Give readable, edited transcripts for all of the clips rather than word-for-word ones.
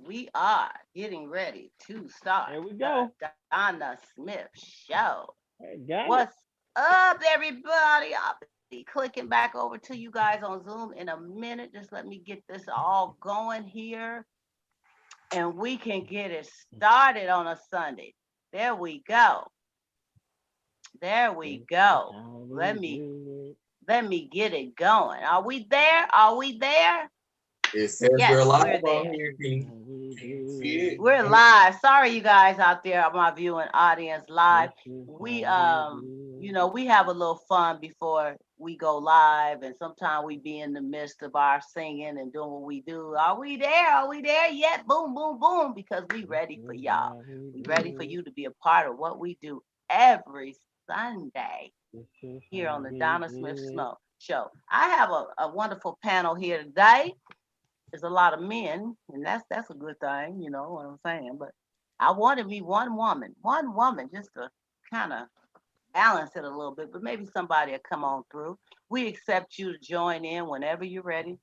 we are getting ready to start There we the go. Donna Smith Show. Hey, got it. What's up, everybody? I'll be clicking back over to you guys on Zoom in a minute. Just let me get this all going here and we can get it started on a Sunday. There we go. There we go. How Let we me do let me get it going. Are we there? Are we there? It says we're Yes, live we're on there. here. it. How we Can you see do it? We're live. Sorry, you guys out there, my viewing audience, it. live. This is We how we do we have a little fun before we go live, and sometimes we be in the midst of our singing and doing what we do. Are we there? Are we there yet? Boom, boom, boom! Because we it. ready for This is y'all. how we We ready for do you to be a part of what we do every Sunday it. This is here how on the we Donna Smith do Smoke Show. I have a wonderful panel here today. There's a lot of men, and that's a good thing, you know what I'm saying. But I wanted me one woman, just to kind of balance it a little bit. But maybe somebody will come on through. We accept you to join in whenever you're ready.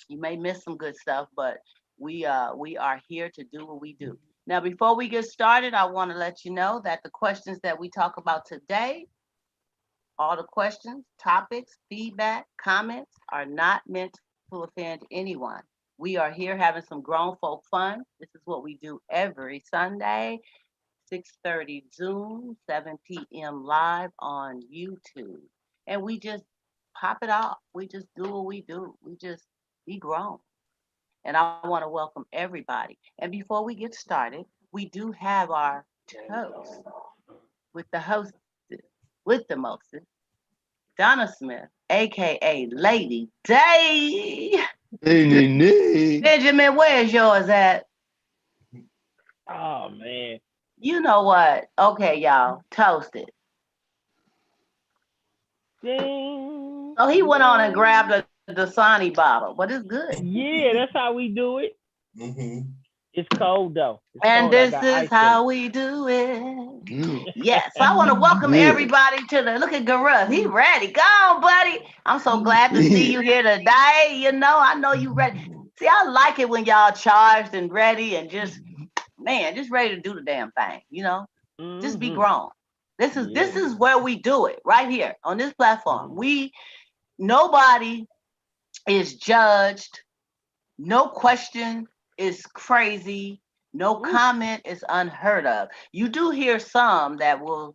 You may miss some good stuff, but we are here to do what we do. Now, before we get started, I want to let you know that the questions that we talk about today, all the questions, topics, feedback, comments are not meant to offend anyone. We are here having some grown folk fun. This is what we do every Sunday, 6:30 Zoom, 7 p.m. live on YouTube. And we just pop it off. We just do what we do. We just be grown. And I want to welcome everybody. And before we get started, we do have our toast with the hostess, with the mostest, Donna Smith, aka Lady Day. Nay, nay, nay. Benjamin, where's yours at? Oh man. You know what? Okay, y'all, toast it. Ding So he went on and grabbed ding. a Dasani bottle, but it's good. Yeah, that's how we do it. Mm-hmm. It's cold though. It's And cold. I this got is ice in it. how we do it. No. Yes, so I want to welcome Yeah. everybody to the look at Garuff. He ready. Go on, buddy. I'm so glad to see you here today. You know, I know you ready. See, I like it when y'all charged and ready and just man, just ready to do the damn thing. You know, just be Mm-hmm. grown. This Yeah. is where we do it right here on this platform. We nobody is judged. No question is crazy. No Ooh. comment is unheard of. You do hear some that will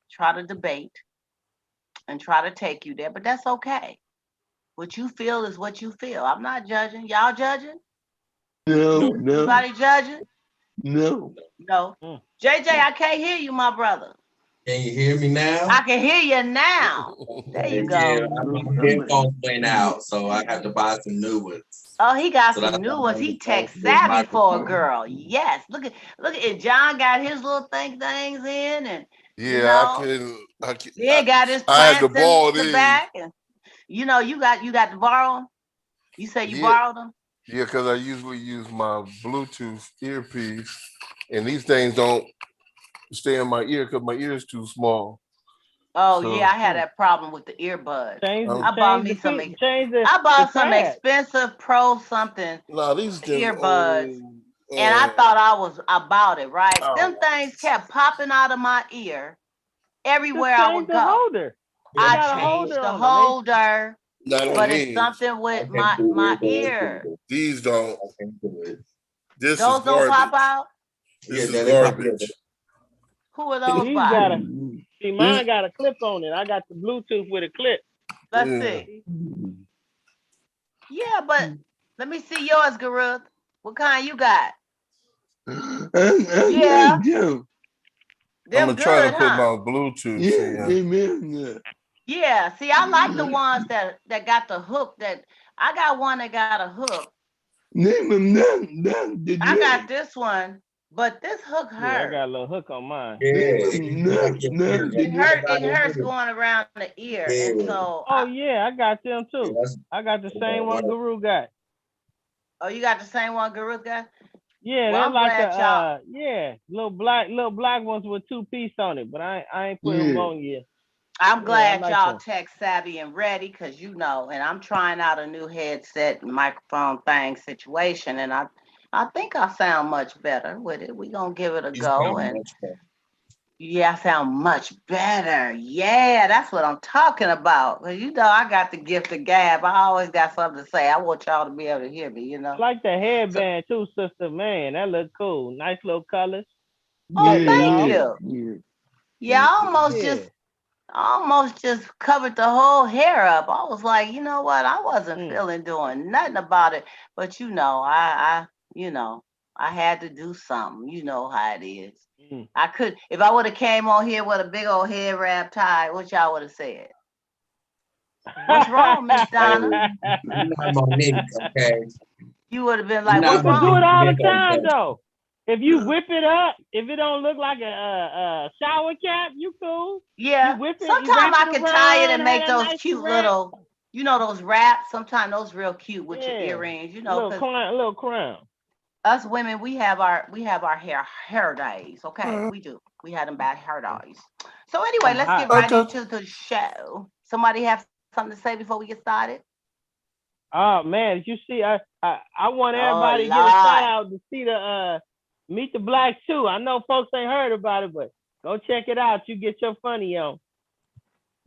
try to debate and try to take you there, but that's okay. What you feel is what you feel. I'm not judging. Y'all judging? No, Nope. no, Anybody judging? no. No. Mm. JJ, I can't hear you, my brother. Can you hear me now? I can hear you now. There you Yeah, go. my No. headphones went out, so I have to buy some new ones. Oh, he So got that's some why new I'm ones. on the He phone tech with savvy for a microphone. girl. Yes. Look at it. John got his little things in and you Yeah, I know, couldn't. I, can, then got his I had to plants in borrow the these. back and you got to borrow them. You say you Yeah, borrowed them? yeah, because I usually use my Bluetooth earpiece, and these things don't stay in my ear because my ear is too small. Oh yeah, So I had that problem with the earbuds. I'm I bought me Change the I the bought some pad. expensive pro something nah, these them earbuds old. and I And thought I was about it, right? oh, Them things kept popping out of my ear Just everywhere I change would the go. holder. They I got a changed holder the on them. They holder, not on but it's these. something I with can't do my earbuds ear. either. These don't. I can't do it. This is Those don't pop garbage. out. Yeah, This is they pop it up. garbage. Who are those these by? got a see This mine got a clip on it. I got the Bluetooth with a clip. Let's yeah. see. Yeah, but let me see yours, Garuth. What kind you got? I Yeah, got them. I'm them gonna try to good, put huh? my Bluetooth Yeah, in. they mean Yeah. See, I like the ones that got the hook. That I got one that got a hook. name them them the I got drum. this one, but this hook Yeah, I got hurt. a little hook on mine. Yeah, Name it them like your ear. the It Yeah, hurt. drum. I It got hurts it. going around the ear, and Yeah, so Oh yeah, I got them yeah, too. that's I got the same about one right. Guru got. oh, you got the same one, Garuth got. Yeah, Well, they're I'm like a glad y'all. little black ones with two piece on it, but I ain't put them Yeah. on yet. I'm Yeah, I glad like y'all them. tech savvy and ready, cause you know, and I'm trying out a new headset and microphone thing situation, and I think I sound much better with it. We gonna give it a You go, sound and much better. yeah, I sound much better. Yeah, that's what I'm talking about. 'Cause you know, I got the gift of gab. I always got something to say. I want y'all to be able to hear me. You I know. like the So, headband too, sister. Man, that look cool. Nice little colors. oh, Set it thank off. you. Yeah. Yeah, Thank you. Yeah. I almost just covered the whole hair up. I was like, you know what? I wasn't Mm. feeling doing nothing about it. But you know, you know, I had to do something. You know how it is. Mm. I could, if I would have came on here with a big old head wrap tie, what y'all would have said? What's wrong, Miss Hey, Donna? you're not Monique, okay? You would have been You're like, not what's Sisters do wrong? it Monique all the time Smith, though. If you whip it up, if it don't look like a shower cap, you cool. You Yeah. whip it, you Sometimes wrap I it could tie it around, and have make that those nice cute wrap. little, you know, those wraps. Sometimes those real cute with your Yeah, earrings, you a know, little because crown, a little crown. us women, we have our hair days. Okay, we do. We had them bad hair days. So anyway, I'm let's get hot. right Okay. into the show. Somebody have something to say before we get started? Oh man, you see, I want Oh everybody to get a shout Lord. out to see the Meet the Blacks too. I know folks ain't heard about it, but go check it out. You get your funny on.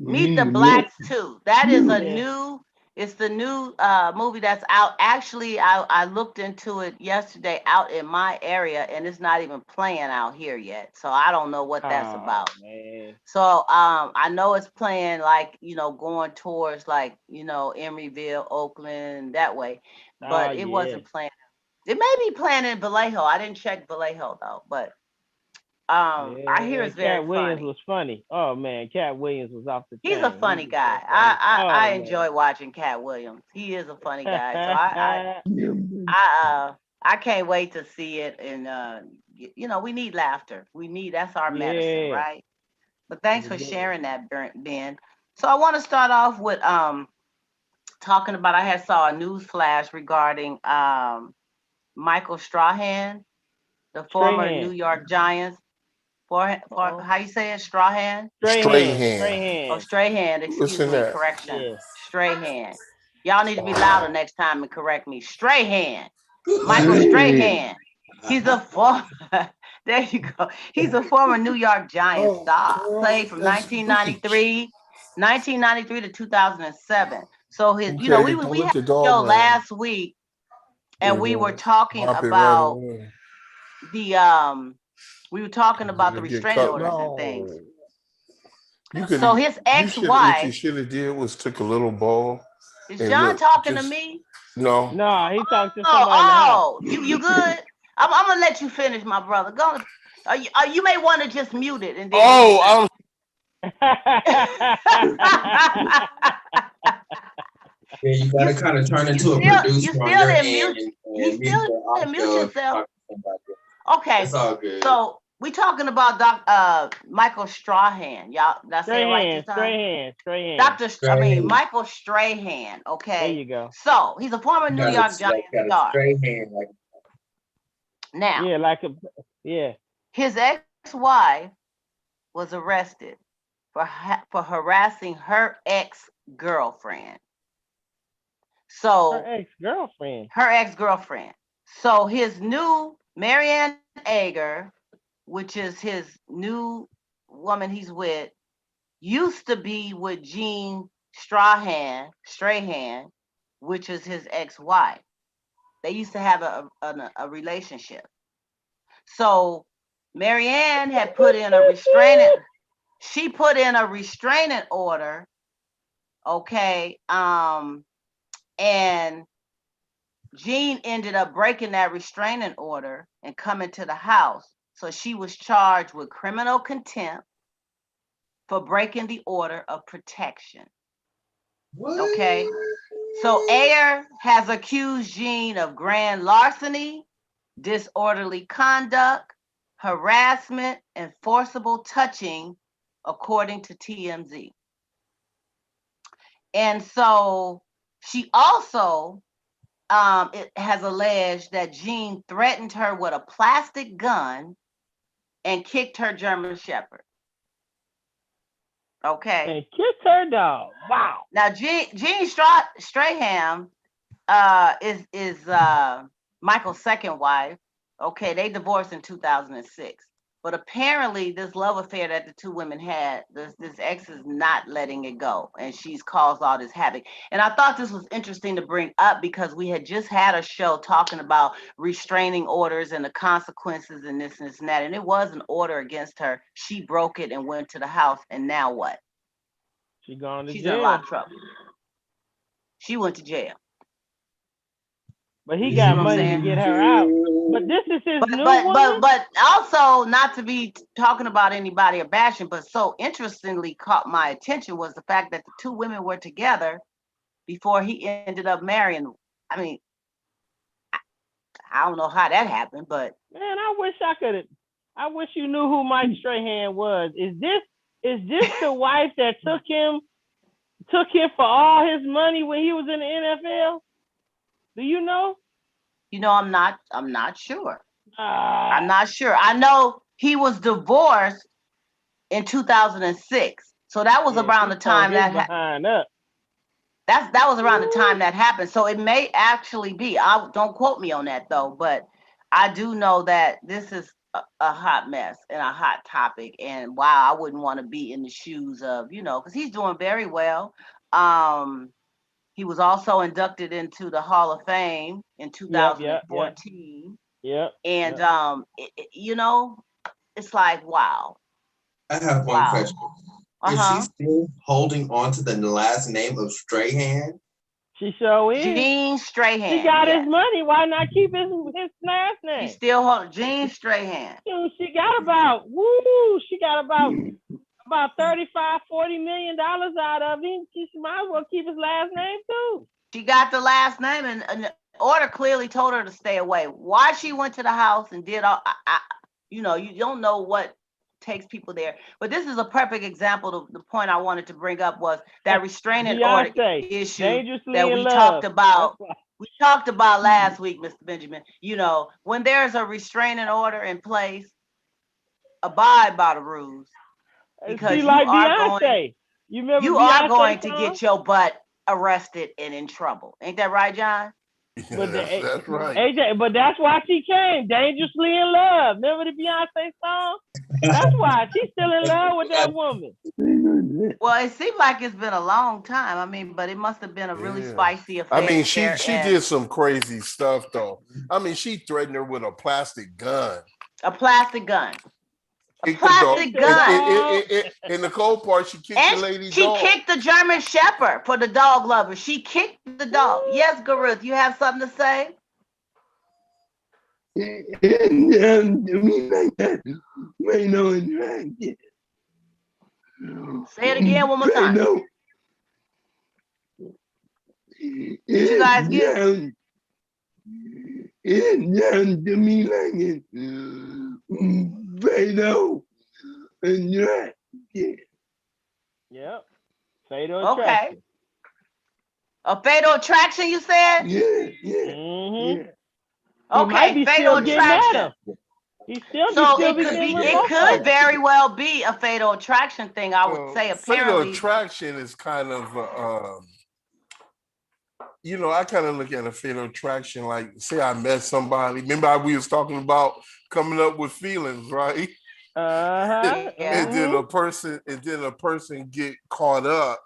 Meet the Yeah, yeah. Blacks too. That is a Yeah. it's the new movie that's out. Actually, I looked into it yesterday out in my area and it's not even playing out here yet. So I don't know what that's Oh about. man. So I know it's playing like, you know, going towards like, you know, Emeryville, Oakland, that way. Oh But it yeah. wasn't playing. It may be playing in Vallejo. I didn't check Vallejo though, but I hear Yeah, it's very Cat Williams funny. was funny. Oh man, Cat Williams was off the He's a chain. He funny was so guy. funny. Oh I man. enjoy watching Cat Williams. He is a funny guy. So Yeah, man. I can't wait to see it. And you know, we need laughter. We need that's our medicine, Yeah. right? But It thanks was for good. sharing that, Ben. So I want to start off with talking about I had saw a news flash regarding Michael Strahan, the former New Strahan. York Giants. For Oh. how you say it, Strahan? Straight Strahan. hand. Oh, Strahan. Strahan. Excuse Listen me. that. Correction. Yeah. Strahan. Y'all need to be louder next time and correct me. Strahan. Michael Yeah. Strahan. He's a former. There you go. He's a former New York Giants Oh, star. girl, Played from that's bleach. 1993 to 2007. So his, you know, Okay, don't we let had your a dog show run. last week, and we were Mm-hmm. talking Mop it right about away. the we were talking about the It'll get restraining cut. orders and things. No. You So could his you should what you ex-wife, should have did was took a little ball is and John look, talking to just me? no. No, he talked to Oh, somebody in the house. you good? I'm gonna let you finish, my brother. Go. You may want to just mute it and then you can finish. Oh, Yeah, you you gotta kind of turn you into a still producer on your end you and mute still the mute audio if you're yourself. talking to somebody. Okay, It's all good. so we talking about Michael Strahan. Y'all, did I say it right this time? Strahan. Strahan. Michael Strahan. There Okay, you go. so he's a former You New got York it like Giants got a star. straight hand, like Now, Yeah, like a yeah. his ex-wife was arrested for harassing her ex-girlfriend. Her So ex-girlfriend. her ex-girlfriend. So his new Marianne Ager, which is his new woman he's with, used to be with Jean Strahan, which is his ex-wife. They used to have a relationship. So Marianne had put in a restraining. She put in a restraining order. Okay, and Jean ended up breaking that restraining order and coming to the house. So she was charged with criminal contempt for breaking the order of protection. what? Okay. So Ayer has accused Jean of grand larceny, disorderly conduct, harassment, and forcible touching, according to TMZ. And so she also it has alleged that Jean threatened her with a plastic gun and kicked her German Shepherd. Okay. And kissed her dog. Wow. Now Jean Strahan is Michael's second wife. Okay, they divorced in 2006. But apparently, this love affair that the two women had, this ex is not letting it go, and she's caused all this havoc. And I thought this was interesting to bring up because we had just had a show talking about restraining orders and the consequences and this and this and that, and it was an order against her. She broke it and went to the house, and now what? She gone to She's jail. in a lot of trouble. She went to jail. But he You got see what I'm money to saying? get her out. But this is his new woman. But also, not to be talking about anybody or bashing, but so interestingly caught my attention was the fact that the two women were together before he ended up marrying. I mean, I don't know how that happened, but man, I wish you knew who Mike Strahan was. Is this the wife that took him for all his money when he was in the NFL? Do you know? I'm not sure. I'm Uh, not sure. I know he was divorced in 2006. So that was around the time that that was around the time that happened. So it may actually be. I don't quote me on that though, but I do know that this is a hot mess and a hot topic. And wow, I wouldn't want to be in the shoes of, because he's doing very well. He was also inducted into the Hall of Fame in 2014. Yep. And it's like, wow. I have one question. Is she still holding on to the last name of Strahan? She sure is. Gene Strahan. He got his money. Why not keep his last name? She's still holding Gene Strahan. She got about 35, $40 million out of him. She might as well keep his last name too. She got the last name, and the order clearly told her to stay away. Why she went to the house and did all, you don't know what takes people there. But this is a perfect example. The point I wanted to bring up was that restraining order issue that we talked about. We talked about last week, Mr. Benjamin. When there's a restraining order in place, abide by the rules. Because you are Beyonce. You are going to get your butt arrested and in trouble. Ain't that right, John? Yeah, that's right. AJ, but that's why she came, dangerously in love. Remember the Beyonce song? That's why she's still in love with that woman. Well, it seems like it's been a long time. I mean, but it must have been a really spicy affair. I mean, she did some crazy stuff, though. I mean, she threatened her with a plastic gun. A plastic gun. In the cold part, she kicked the lady dog. She kicked the German Shepherd for the dog lover. She kicked the dog. Yes, Garuth, you have something to say? Say it again one more time. Did you guys get it? It sounds to me like it. Fatal attraction. Yep. Fatal attraction. Okay. A fatal attraction, you said? Yeah. Mm-hmm. Okay, fatal attraction. It could very well be a fatal attraction thing. I would say apparently. Fatal attraction is kind of I kind of look at a fatal attraction like, say I met somebody. Remember we was talking about coming up with feelings, right? And then a person get caught up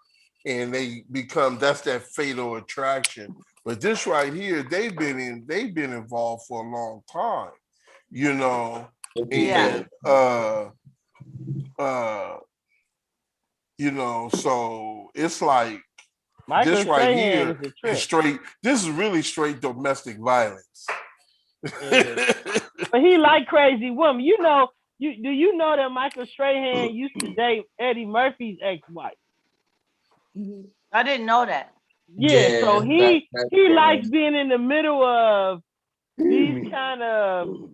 and they become, that's that fatal attraction. But this right here, they've been involved for a long time, and so it's like Michael this right here is straight. This is really straight domestic violence. But he like crazy women. Do you know that Michael Strahan used to date Eddie Murphy's ex-wife? I didn't know that. Yeah, so he likes being in the middle of these kind of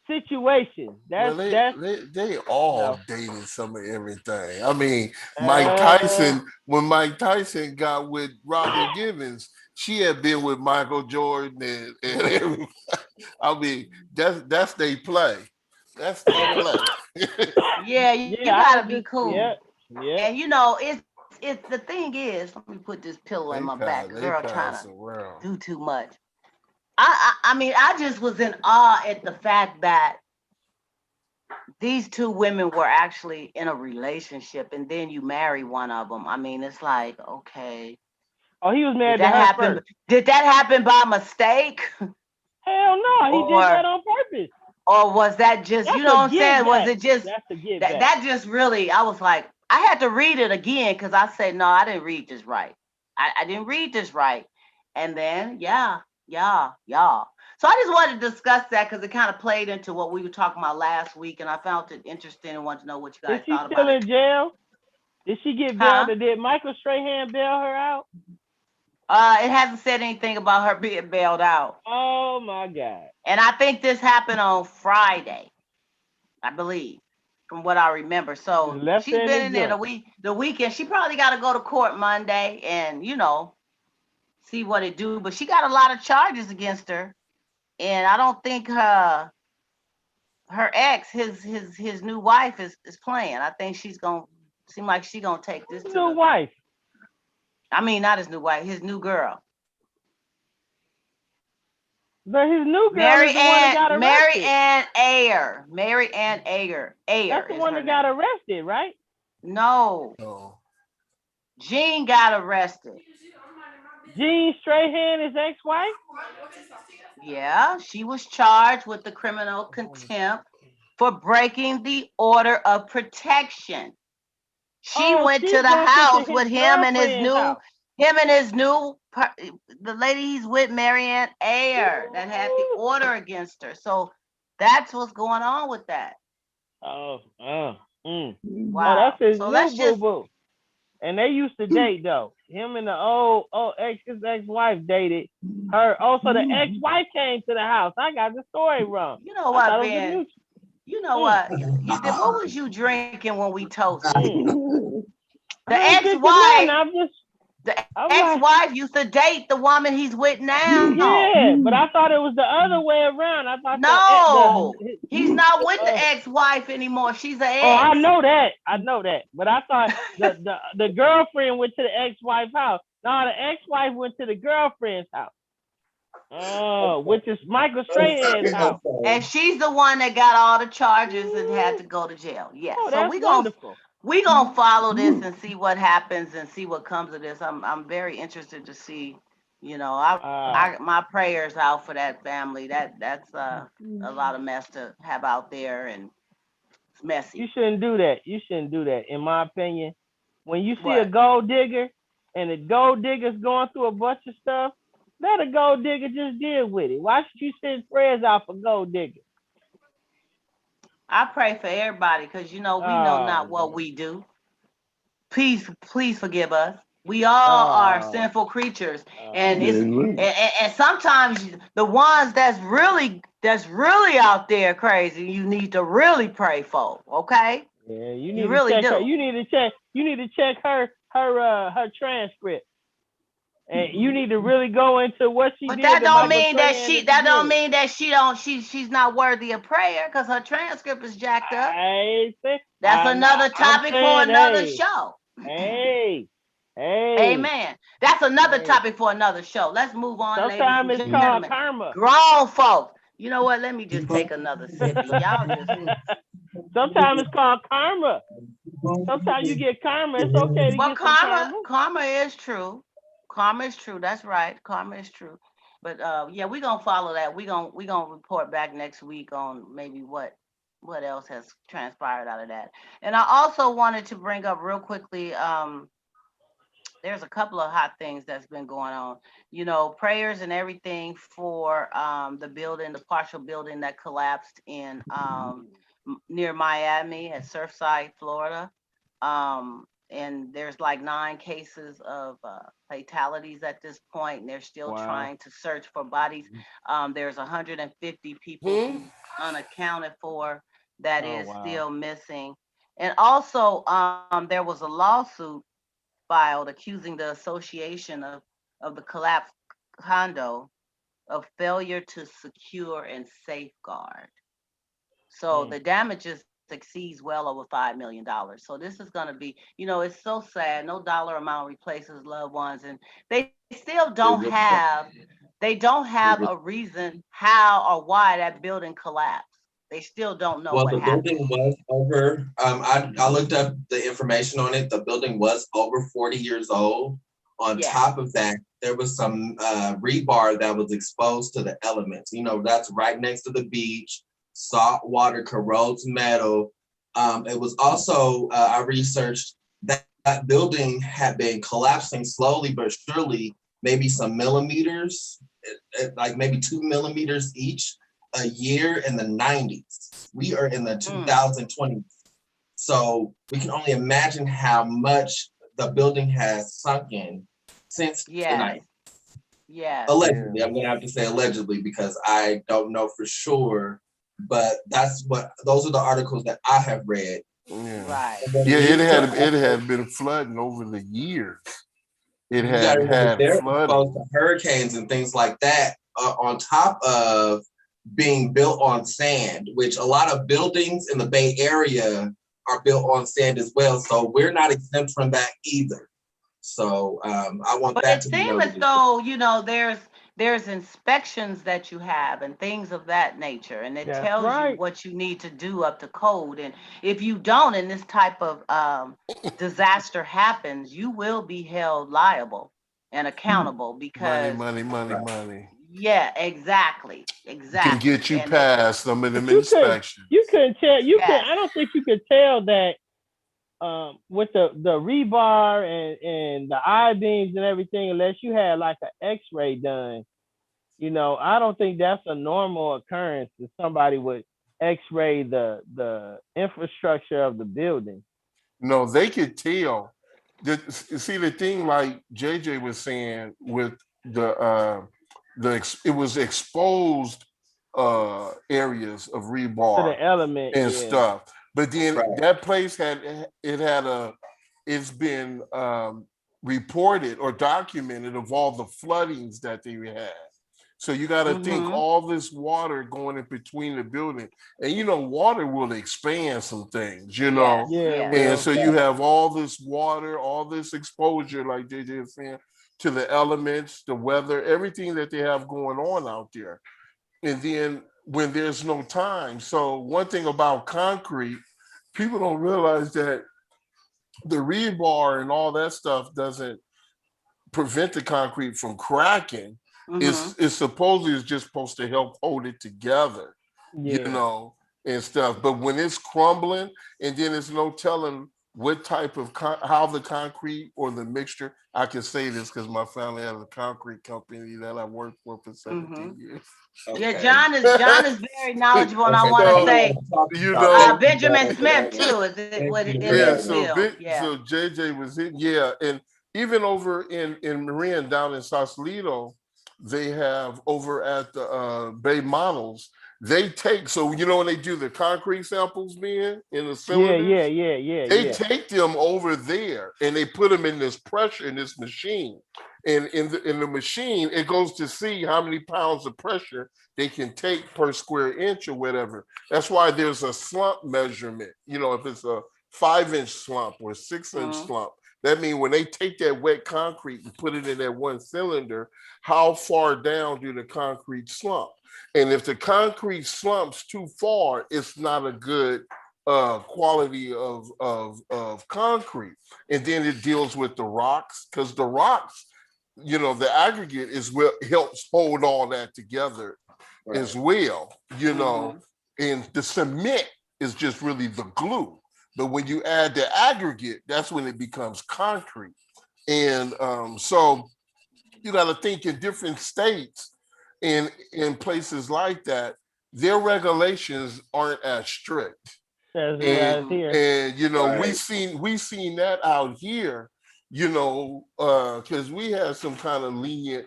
situations. They all dated some of everything. I mean, Mike Tyson, when Mike Tyson got with Robin Givens, she had been with Michael Jordan and everybody. I mean, that's they play. That's they play. Yeah, you gotta be cool. Yeah. And it's the thing is, let me put this pillow in my back. Girl trying to do too much. I mean, I just was in awe at the fact that these two women were actually in a relationship, and then you marry one of them. I mean, it's like, okay. Oh, he was Did married to that her happen? first. Did that happen by mistake? Hell no, he did that or on purpose. or was that just, you That's know a what I'm get saying? Was back. it just That's a get that back. that just really, I was like, I had to read it again because I said, no, I didn't read this right. I didn't read this right. And then, yeah. So I just wanted to discuss that because it kind of played into what we were talking about last week, and I found it interesting and wanted to know what you Is guys she thought still about it. in jail? Did she get bailed? Huh? Or did Michael Strahan bail her out? It hasn't said anything about her being bailed out. Oh my God. And I think this happened on Friday, I believe, from what I remember. So Left she's in been the in there joint. the weekend. She probably got to go to court Monday and, see what it do. But she got a lot of charges against her. And I don't think her ex, his new wife is playing. I think she's gonna seem like she's gonna take this to New the, wife. I mean, not his new wife, his new girl. But his new girl Mary is the one that Ann got Mary arrested. Ann Ayer. Mary Ann Ayer. That's Ayer the is one her that got name. arrested, right? No. Oh. Jean got arrested. Jean Strahan, his ex-wife? Yeah, she was charged with the criminal contempt for breaking the order of protection. She Oh, went to she the broke into house his with girlfriend's house. the lady he's with, Marianne Ayer, that had the order against her. So that's what's going on with that. Oh, Oh, that's Wow. his So new let's just, boo-boo. And they used to date though. Him and the his ex-wife dated her. Oh, so the ex-wife came to the house. I got the story wrong. you know I what, thought it was a Ben? mutual. You know what? What was you drinking when we toasted? Mm. The I ain't drinking ex-wife, nothing. the I'm like, ex-wife used to date the woman he's with now. yeah, but I thought it was the other way around. I thought No, he's not with the ex-wife anymore. She's an oh, ex. I know that. But I thought the girlfriend went to the ex-wife's house. No, the ex-wife went to the girlfriend's house. Oh, which is Michael Strahan's house. And she's the one that got all the charges and had to go to jail. Yes. Oh, So that's wonderful. we gonna follow this and see what happens and see what comes of this. I'm very interested to see. My prayers out for that family. That's a lot of mess to have out there, and it's messy. You shouldn't do that. You shouldn't do that. In my opinion, when you see a What? gold digger and the gold digger's going through a bunch of stuff, let a gold digger just deal with it. Why should you send prayers out for gold diggers? I pray for everybody because we know not what we do. Please forgive us. We all are sinful creatures, and and sometimes the ones that's really out there crazy, you need to really pray for. Okay? Yeah, you need You to really check her. do. You need to check her transcript, and you need to really go into what she But did that to don't Michael mean that Strahan she at the that don't beginning. mean that she's not worthy of prayer because her transcript is jacked up. That's another topic for another show. Hey, Amen. That's another topic for another show. Let's move on, ladies sometimes and it's called gentlemen. karma. Grown folks. You know what? Let me just take another sip. Y'all just. Sometimes it's called karma. Sometimes you get karma. It's okay to Well, get some karma. karma is true. Karma is true. That's right. Karma is true. But yeah, we're gonna follow that. We're gonna report back next week on maybe what else has transpired out of that. And I also wanted to bring up real quickly. There's a couple of hot things that's been going on. Prayers and everything for the partial building that collapsed in near Miami at Surfside, Florida. And there's like 9 cases of fatalities at this point, and they're still trying to search for bodies. There's 150 people unaccounted for that is still missing. And also, there was a lawsuit filed accusing the association of the collapsed condo of failure to secure and safeguard. So the damages exceeds well over $5 million. So this is going to be, it's so sad. No dollar amount replaces loved ones, and they still don't have they don't have a reason how or why that building collapsed. They still don't know Well, what the happened. building was over. I looked up the information on it. The building was over 40 years old. On top of that, there was some rebar that was exposed to the elements. You know, that's right next to the beach. Salt water corrodes metal. It was also, I researched that that building had been collapsing slowly but surely, maybe some millimeters, like maybe 2 millimeters each a year in the 90s. We are in the 2020s. So we can only imagine how much the building has sunk in since the 90s. Yeah. Allegedly, I'm gonna have to say allegedly because I don't know for sure, but those are the articles that I have read. Yeah. Right. Yeah, it had been flooding over the years. It had flooding. To hurricanes and things like that, on top of being built on sand, which a lot of buildings in the Bay Area are built on sand as well. So we're not exempt from that either. So I want that to be noted. But it seems as though, you know, there's inspections that you have and things of that nature, and it tells you what you need to do up to code. And if you don't, and this type of disaster happens, you will be held liable and accountable because money. Yeah, exactly. Can get you past some of them inspections. You couldn't tell. I don't think you could tell that with the rebar and the I-beams and everything, unless you had like an X-ray done. You know, I don't think that's a normal occurrence that somebody would X-ray the infrastructure of the building. No, they could tell. See, the thing like JJ was saying with it was exposed areas of rebar to the element and stuff. But then that place it's been reported or documented of all the floodings that they had. So you got to think all this water going in between the building, and you know water will expand some things, you know. And so you have all this water, all this exposure, like JJ was saying, to the elements, the weather, everything that they have going on out there. And then when there's no time. So one thing about concrete, people don't realize that the rebar and all that stuff doesn't prevent the concrete from cracking. It's supposedly just supposed to help hold it together, you know, and stuff. But when it's crumbling, and then there's no telling what type of how the concrete or the mixture. I can say this because my family has a concrete company that I worked for 17 years. Yeah, John is very knowledgeable, and I want to say, you know, Benjamin Smith too. So JJ was in, and even over in Marin down in Sausalito, they have over at the Bay Models. They take, so you know when they do the concrete samples, man, in the cylinders, they take them over there and they put them in this pressure in this machine, and in the machine it goes to see how many pounds of pressure they can take per square inch or whatever. That's why there's a slump measurement. You know, if it's a 5-inch slump or a 6-inch slump, that means when they take that wet concrete and put it in that one cylinder, how far down do the concrete slump? And if the concrete slumps too far, it's not a good quality of concrete. And then it deals with the rocks, because the rocks, you know, the aggregate is what helps hold all that together as well, you know, and the cement is just really the glue. But when you add the aggregate, that's when it becomes concrete. And so you got to think in different states, in places like that, their regulations aren't as strict. And you know, we seen that out here, you know, because we had some kind of lenient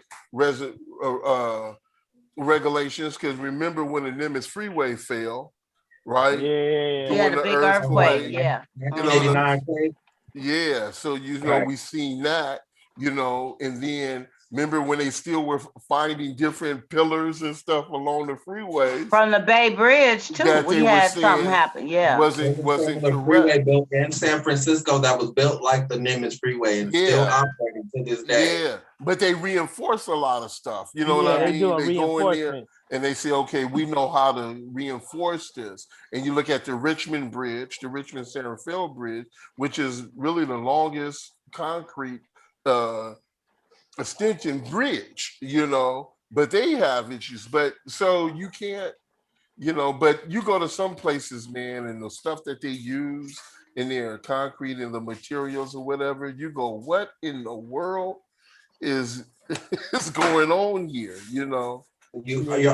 regulations. Because remember when the Nimitz Freeway fell, right? Yeah, the big earthquake. You know, so you know we seen that, you know, and then Remember when they still were finding different pillars and stuff along the freeways from the Bay Bridge too? that We they were had something saying happen. Yeah. wasn't The correct. freeway built in San Francisco that was built like the Nimitz Freeway and still operating to this day. Yeah, but they reinforce a lot of stuff. You know what I they mean? do a They go in there reinforcement. and they say, okay, we know how to reinforce this. And you look at the Richmond Bridge, the Richmond Center Field Bridge, which is really the longest concrete extension bridge, but they have issues. But so you can't, but you go to some places, man, and the stuff that they use in their concrete and the materials or whatever, you go, what in the world is going on here? You're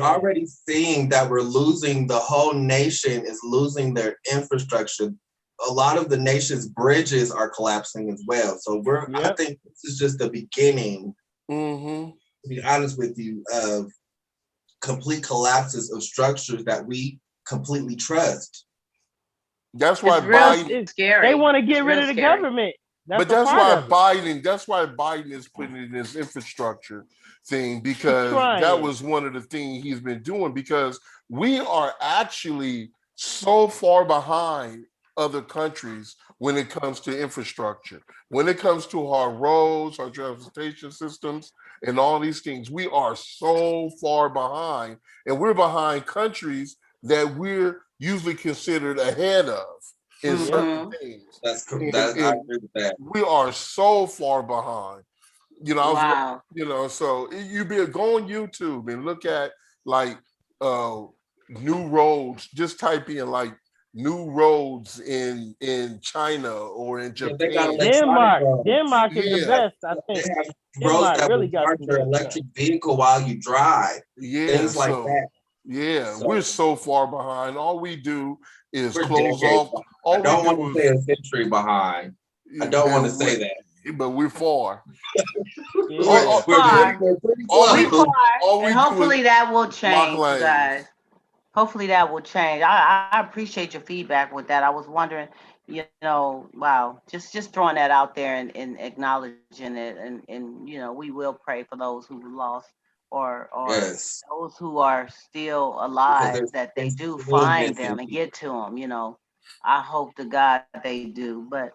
already seeing that we're losing, the whole nation is losing their infrastructure. A lot of the nation's bridges are collapsing as well. So I think this is just the beginning, to be honest with you, of complete collapses of structures that we completely trust. That's why Biden, scary. They want to get rid of the government. That's why Biden is putting in this infrastructure thing, because that was one of the things he's been doing, because we are actually so far behind other countries when it comes to infrastructure, when it comes to our roads, our transportation systems, and all these things. We are so far behind, and we're behind countries that we're usually considered ahead of in certain things. That's I agree with that. We are so far behind. So you go on YouTube and look at like new roads. Just type in like new roads in China or in Japan. Denmark is the best, I think. They have roads that will charge your electric vehicle while you drive. Things like that. Yeah, we're so far behind. All we do is close off. I don't want to say a century behind. I don't want to say that. But we're far. We're far. And hopefully that will change, you guys. Hopefully that will change. I appreciate your feedback with that. I was wondering, wow, just throwing that out there and acknowledging it. And we will pray for those who lost or those who are still alive, that they do find them and get to them. I hope to God they do. But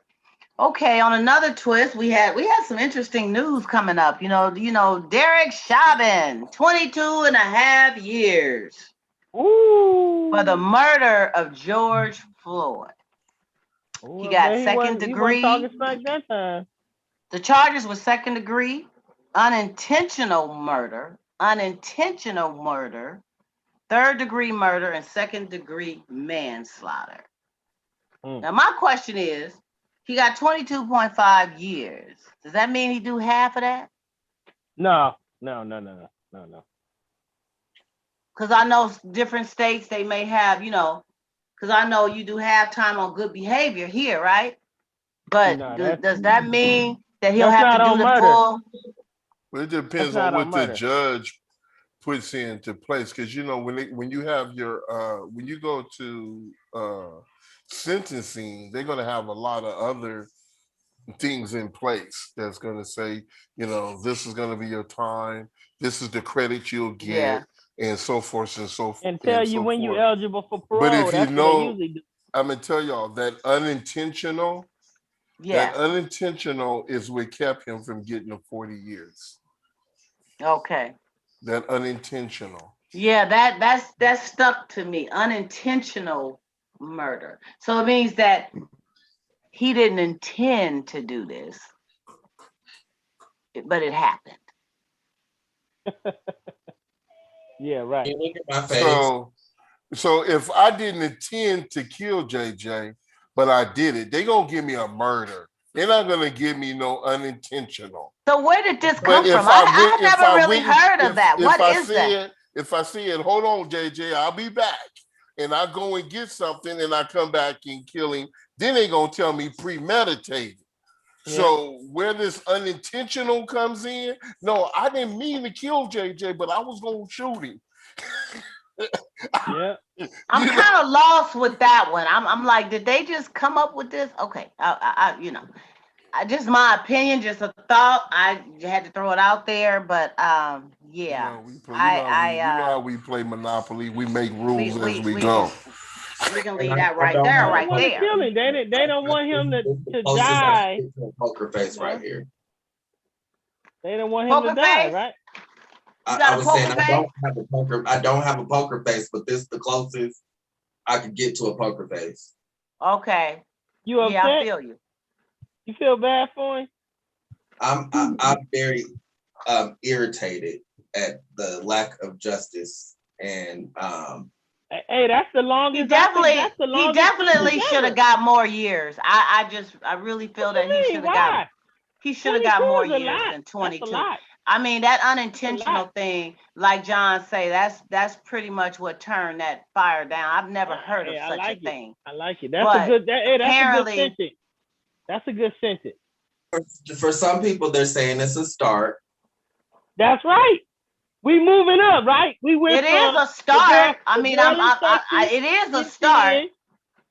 okay, on another twist, we had some interesting news coming up. Dereck Chavin, 22 and a half years. Ooh. For the murder of George Floyd. He got second degree. The charges were second degree, unintentional murder, third degree murder, and second degree manslaughter. Now, my question is, he got 22.5 years. Does that mean he do half of that? No. Because I know different states, they may have, because I know you do have time on good behavior here, right? But does that mean that he'll have to do the full? Well, it depends on what the judge puts into place. Because, when you have your, when you go to sentencing, they're going to have a lot of other things in place that's going to say, this is going to be your time. This is the credit you'll get. Yeah. And so forth and so forth. And tell you when you're eligible for parole. But if I'm going to tell y'all that unintentional is what kept him from getting the 40 years. Okay. That unintentional. Yeah, that's stuck to me. Unintentional murder. So it means that he didn't intend to do this, but it happened. Yeah, right. So if I didn't intend to kill JJ, but I did it, they're gonna give me a murder. They're not gonna give me no unintentional. So where did this come from? I never really heard of that. What is that? If I see it, hold on, JJ, I'll be back. And I go and get something and I come back and kill him, then they gonna tell me premeditated. Yeah. So where this unintentional comes in, no, I didn't mean to kill JJ, but I was gonna shoot him. Yeah, I'm kind of lost with that one. I'm like, did they just come up with this? Okay, just my opinion, just a thought. I had to throw it out there, but yeah, you know how we play Monopoly. We make rules as we go. We can And leave that I right don't there, have right want to there. kill him. They don't want him This is to the closest I die. can get to a poker face right here. They don't want him Poker to die, face? right? I was saying I don't have a poker face, but this is the closest I could get to a poker face. Okay. You upset? Yeah, I feel you. You feel bad for him? I'm very irritated at the lack of justice and Hey, that's the longest. He definitely should have got more years. I really feel that he should have got more years than 22. I mean, that unintentional thing, like John say, that's pretty much what turned that fire down. I've never heard of such a thing. I like it. That's a good sentence. That's a good sentence. For some people, they're saying it's a start. That's right. We moving up, right? It is a start. I mean, it is a start.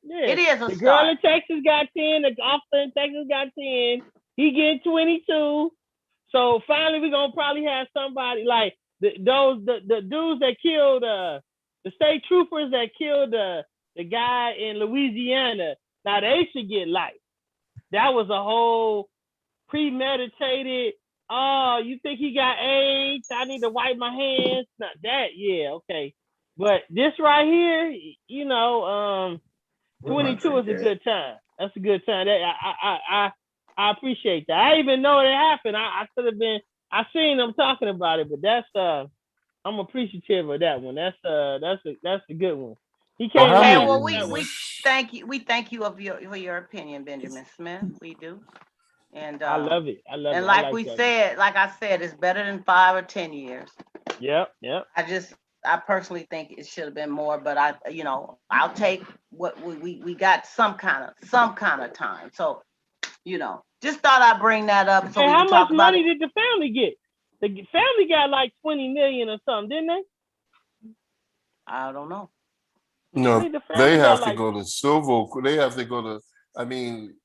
Yeah. It is a start. The girl in Texas got 10. The officer in Texas got 10. He getting 22. So finally, we're gonna probably have somebody like the dudes that killed the state troopers that killed the guy in Louisiana. Now they should get life. That was a whole premeditated. Oh, you think he got AIDS? I need to wipe my hands. Not that, yeah, okay. But this right here, 22 is a good time. That's a good time. I appreciate that. I even know it happened. I could have been. I seen them talking about it, but that's I'm appreciative of that one. That's a good one. He came. Well, we thank you. We thank you for your opinion, Benjamin Smith. We do. And I love it. And like I said, it's better than 5 or 10 years. Yep. I personally think it should have been more, but I'll take what we got some kind of time. So, just thought I'd bring that up. So how much money did the family get? The family got like 20 million or something, didn't they? I don't know. No, they have to go to civil. They have to go to. I mean,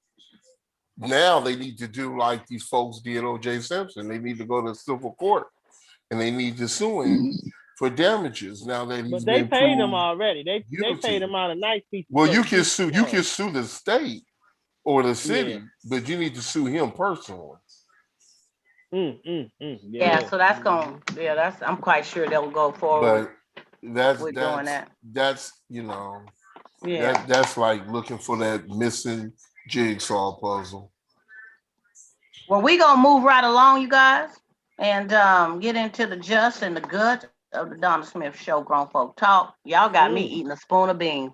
now they need to do like these folks did O.J. Simpson. They need to go to civil court, and they need to sue him for damages. Now that he's been paid them already. They paid him out a nice piece. Well, you can sue. You can sue the state or the city, but you need to sue him personally. Yeah, so that's going. Yeah, I'm quite sure they'll go forward. But doing that. That's that's like looking for that missing jigsaw puzzle. Well, we gonna move right along, you guys, and get into the just and the good of the Donna Smith Show, Grown Folk Talk. Y'all got me eating a spoon of beans.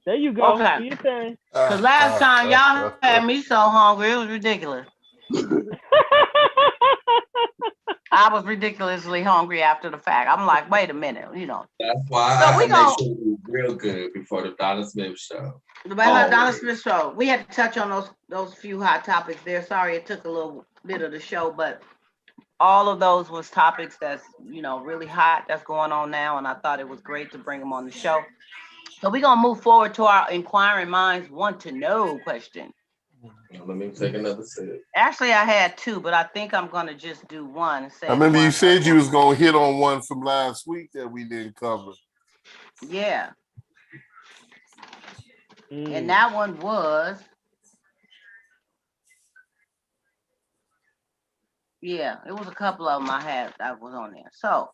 There you go. Okay. Because last time y'all had me so hungry, it was ridiculous. I was ridiculously hungry after the fact. I'm like, wait a minute, That's why I make sure we real good before the Donna Smith Show. The Donna Smith Show. We had to touch on those few hot topics there. Sorry, it took a little bit of the show, but all of those was topics that's really hot that's going on now, and I thought it was great to bring them on the show. So we're gonna move forward to our inquiring minds want to know question. Let me take another sip. Actually, I had two, but I think I'm gonna just do one. I remember you said you was gonna hit on one from last week that we didn't cover. Yeah. And that one was, it was a couple of them I had that was on there. So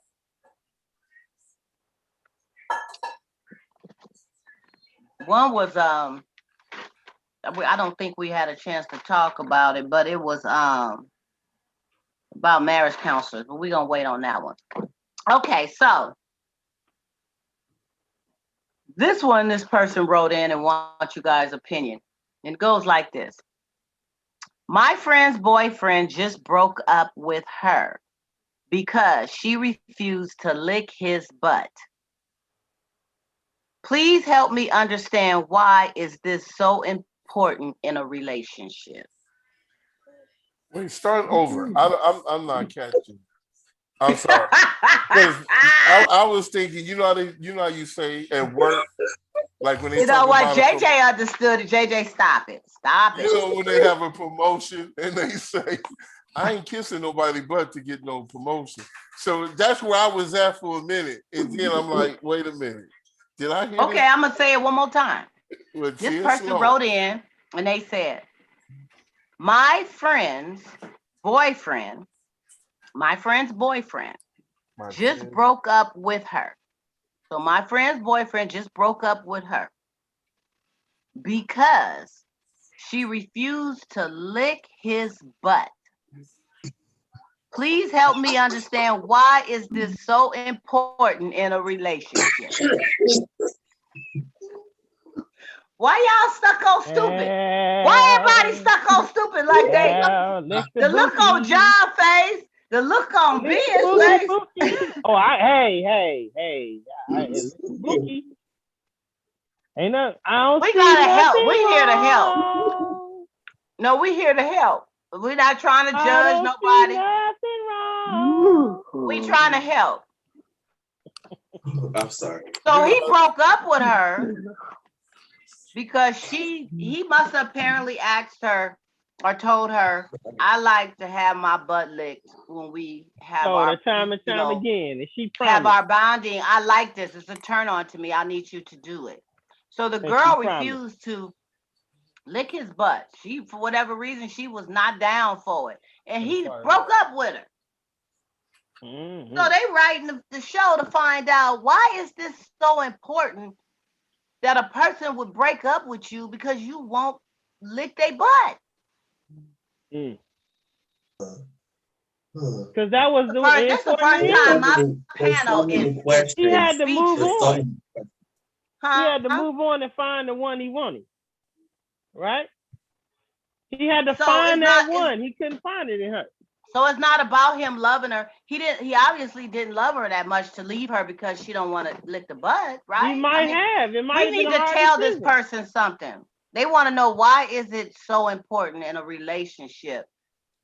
one was I don't think we had a chance to talk about it, but it was about marriage counselors, but we're gonna wait on that one. Okay, so this person wrote in and wants you guys' opinion. And it goes like this. My friend's boyfriend just broke up with her because she refused to lick his butt. Please help me understand why is this so important in a relationship. Wait, start over. I'm not catching. I'm sorry. I was thinking, how you say at work, Like when they You know talk what? about JJ understood it. JJ, stop it. Stop it. you know when they have a promotion and they say, I ain't kissing nobody but to get no promotion. So that's where I was at for a minute. And then I'm like, wait a minute. Did I hear Okay, this? I'm going to say it one more time. Well, This person wrote in and they said, my friend's boyfriend just broke up with her. So my friend's boyfriend just broke up with her because she refused to lick his butt. Please help me understand, why is this so important in a relationship? Why y'all stuck on stupid? Why everybody stuck on stupid like they? The look on John face, the look on Ben's face. Oh, hey, Bookie. Ain't no, I don't We see gotta help. We nothing here to help. wrong. No, we here to help. We're not trying to I judge don't nobody. see nothing wrong. We trying to help. I'm sorry. So he broke up with her because he must have apparently asked her or told her, I like to have my butt licked when we have our time and time again. And she have our bonding. I like this. It's a turn on to me. I need you to do it. So the girl refused to lick his butt. She, for whatever reason, she was not down for it. And he broke up with her. Mm-hmm. So they writing the show to find out, why is this so important that a person would break up with you because you won't lick their butt? Because that was this the first time my panel is. He had to move on. He had to move on and find the one he wanted. Right? He had to find that one. He couldn't find it in her. So it's not about him loving her. He obviously didn't love her that much to leave her because she don't want to lick the butt, right? He might have. It might. We need to tell this person something. They want to know, why is it so important in a relationship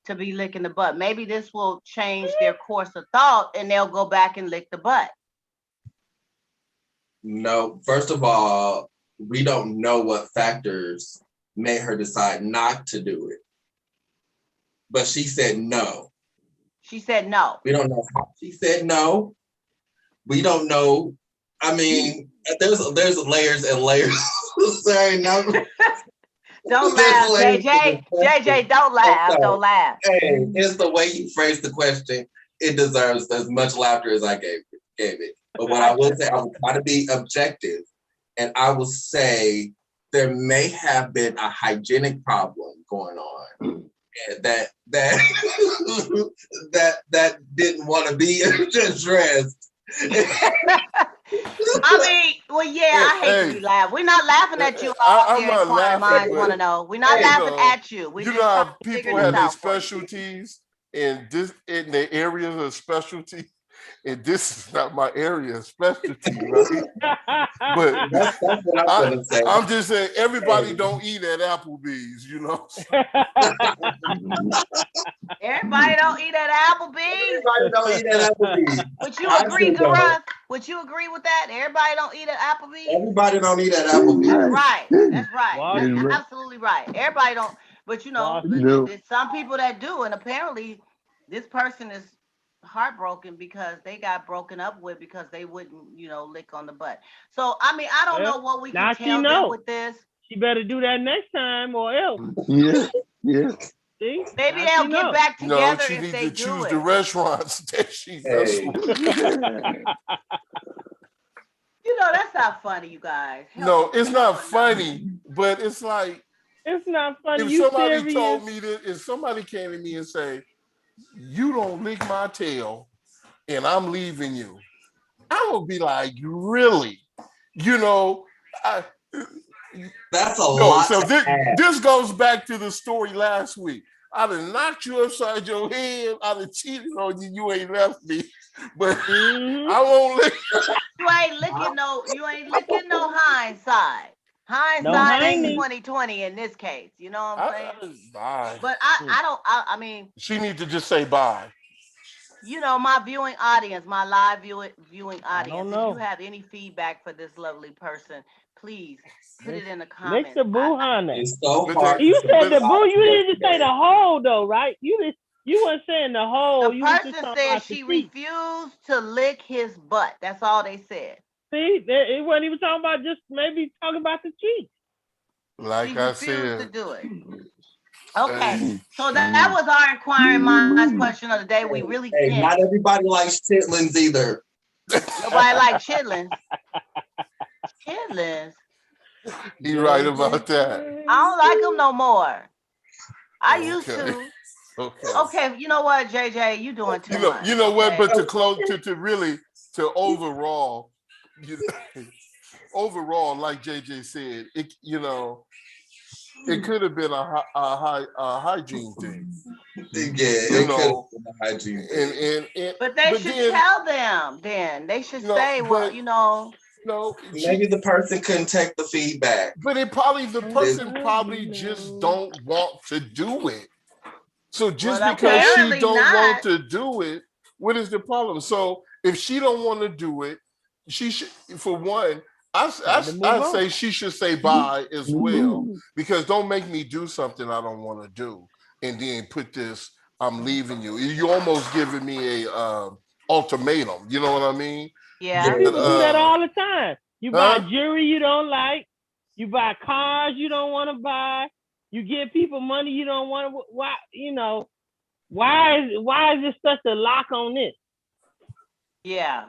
to be licking the butt? Maybe this will change their course of thought and they'll go back and lick the butt. No, first of all, we don't know what factors made her decide not to do it. But she said no. She said no. We don't know how she said no. We don't know. I mean, there's layers and layers. Sorry, no. Don't laugh, JJ. JJ, don't laugh. Don't laugh. Hey, it's the way you phrase the question. It deserves as much laughter as I gave it. But what I will say, I will try to be objective, and I will say there may have been a hygienic problem going on that didn't want to be addressed. I mean, well, yeah, I hate to be laughing. We're not laughing at you. I'm not laughing. Minds want to know. We're not laughing at you. We know how people have their specialties in their areas of specialty, and this is not my area of specialty, right? But that's what I'm gonna say. I'm just saying, everybody don't eat at Applebee's, you know. Everybody don't eat at Applebee's. Everybody don't eat at Applebee's. Would you agree, Dereck? Would you agree with that? Everybody don't eat at Applebee's. Everybody don't eat at Applebee's. That's right. That's right. That's absolutely right. Everybody don't. But you know, there's some people that do, and apparently, this person is heartbroken because they got broken up with because they wouldn't, lick on the butt. So I mean, I don't know what we can tell them with this. She better do that next time or else. Yeah. See? Maybe they'll get back together she if needs they to do choose it. the restaurants that she does. That's not funny, you guys. No, it's not funny, but it's like, it's not funny. If somebody told me that, if somebody came to me and say, you don't lick my tail and I'm leaving you, I would be like, really? That's a lot. So this goes back to the story last week. I'd have knocked you upside your head. I'd have cheated on you. You ain't left me, but I won't lick. You ain't licking no hindsight. Hindsight ain't 20/20 in this case. You know what I'm saying? Bye. But I mean, she needs to just say bye. you know, my viewing audience, my live viewing audience, if you know. have any feedback for this lovely person, please put it in the Make comments. the boo honey. It's so But hard. You to said the boo. You survive didn't say the whole though, right? You weren't saying the whole. The You was just person talking said about the she cheek. refused to lick his butt. That's all they said. See, it wasn't even talking about just maybe talking about the cheek. like She I refused to said, do it. Okay, hey, so that was our inquiring minds question of the day. We really Hey, can't. not everybody likes chitlins either. Nobody like chitlins. Chitlins. you right about that. I don't like them no more. I used Okay. to. Okay. Okay, you know what, JJ, you doing too much. You know what? Okay? But to close, to really, to overall, you overall, like JJ said, it could have been a hygiene thing. Yeah, it could have been a hygiene thing. But they should tell them then. They should say, well, maybe the person couldn't take the feedback. But the person probably just don't want to do it. So just because she don't want to do it, what is the problem? So if she don't want to do it, she should, for one, I say she should say bye as well, because don't make me do something I don't want to do and then put this, I'm leaving you. You're almost giving me a ultimatum. You know what I mean? Yeah. People do that all the time. You buy jewelry you don't like. You buy cars you don't want to buy. You give people money you don't want to. Why? Why is this such a lock on this? Yeah.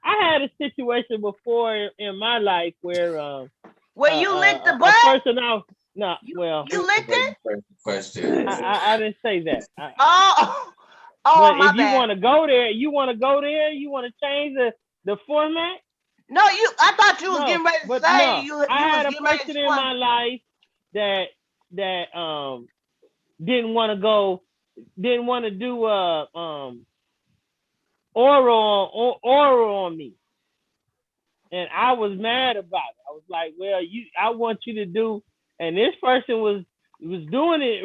I had a situation before in my life where you licked the butt? You licked it? Question. I didn't say that. But if you want to go there, you want to change the format? No, I thought you was getting ready to say you I had was a person in my life that didn't want to do oral on me. And I was mad about it. I was like, well, I want you to do, and this person was doing it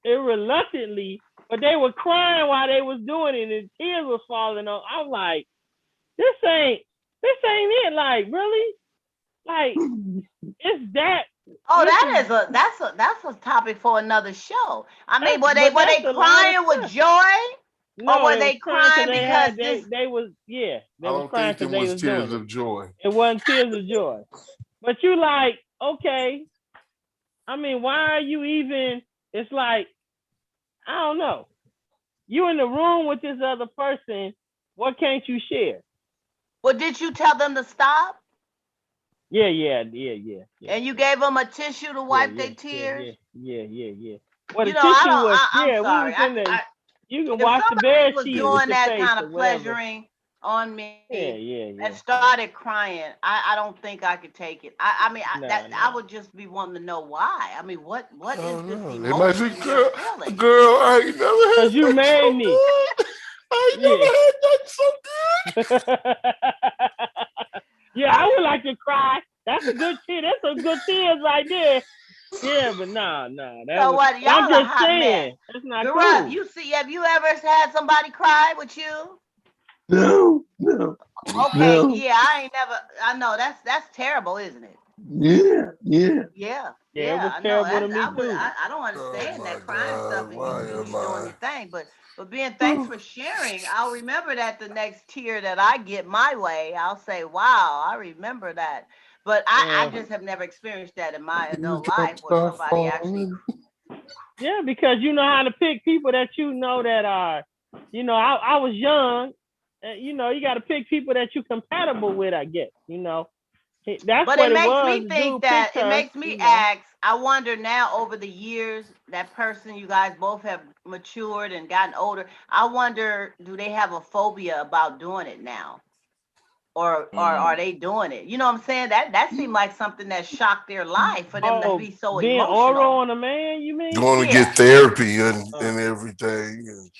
reluctantly, but they were crying while they was doing it and tears were falling on. I'm like, this ain't it. Like, really? Like, it's that. Oh, that's a topic for another show. I mean, were they crying with joy? No, or were they crying because they was I don't think it was tears of joy. It wasn't tears of joy. But you like, okay. I mean, why are you even? It's like, I don't know. You in the room with this other person. What can't you share? Well, did you tell them to stop? Yeah. And you gave them a tissue to wipe their tears? Yeah. Well, the tissue was, I'm sorry. We was in there. You can watch the bed was doing that kind of pleasuring on me and started crying. I don't think I could take it. I would just be wanting to know why. I mean, what is this emotion you're feeling? Girl, I ain't never had because you made me. I ain't never had that so good. Yeah, I would like to cry. That's a good tear. That's some good tears right there. Yeah, but nah. So what? Y'all I'm a just hot saying. mess. That's not cool. Have you ever had somebody cry with you? No. Okay, yeah, I know that's terrible, isn't it? Yeah. Yeah, it was terrible to me too. I don't understand that crying stuff and you doing your thing, but thanks for sharing. I'll remember that the next tear that I get my way, I'll say, wow, I remember that. But I just have never experienced that in my adult life where somebody actually. Yeah, because you know how to pick people that you know that are, I was young. You got to pick people that you're compatible with, I guess. That's but what it makes was. me think that it makes me ask. I wonder now over the years that person, you guys both have matured and gotten older. I wonder, do they have a phobia about doing it now? Or are they doing it? You know what I'm saying? That seemed like something that shocked their life for them to be so being emotional. oral on a man, you mean? Going to get therapy and everything.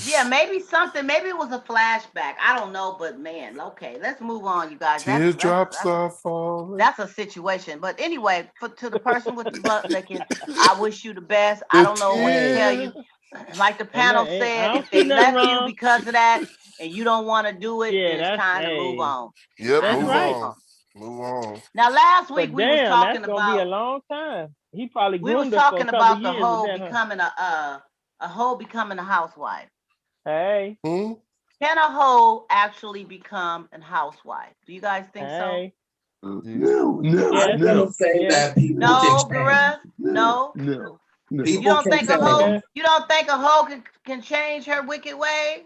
Yeah, maybe it was a flashback. I don't know, but man, okay, let's move on, you guys. Teardrops are falling. That's a situation. But anyway, to the person with the butt licking, I wish you the best. I don't know what to tell you. like the panel I said, don't if see they nothing left you wrong. because of that and you don't want to do it, Yeah, then it's that's time to move on. Yep, that's Time to move right. move on. on. Move on. Now, last week But damn, that's gonna be a long time. He probably we was groomed her for a talking couple about the years with whole that, huh? becoming a hoe becoming a housewife. Hey, Hmm? Can a hoe actually become a housewife? Do you guys think so? hey. No, no, Yes, I'm gonna no, say yes, that people can No, change. Gareth? No. no, no, You People don't can think a hoe? change. yes, You don't think a hoe can change her wicked ways?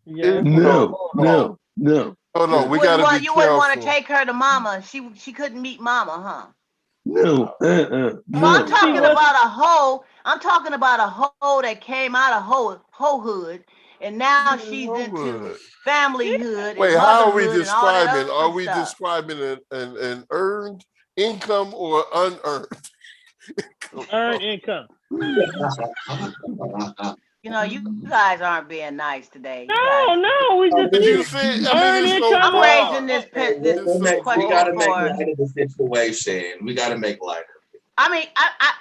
yes. No, no, hold on. no, no, Oh no, no, we gotta be You wouldn't want to careful. take her to mama. She couldn't meet mama, huh? no, So I'm See no. talking what? about a hoe. I'm talking about a hoe that came out of hoehood, and now she's into Hood. familyhood and Wait, how are we motherhood and all that describing? other Are we stuff. describing an earned income or unearned income? Earned income. You know, you guys aren't being nice today. You guys. No, no, we just But you see see, I mean, earned it's so income I'm or raising broad. this It's so We question gotta broad. make for. light of the situation. We gotta make light of it. I mean,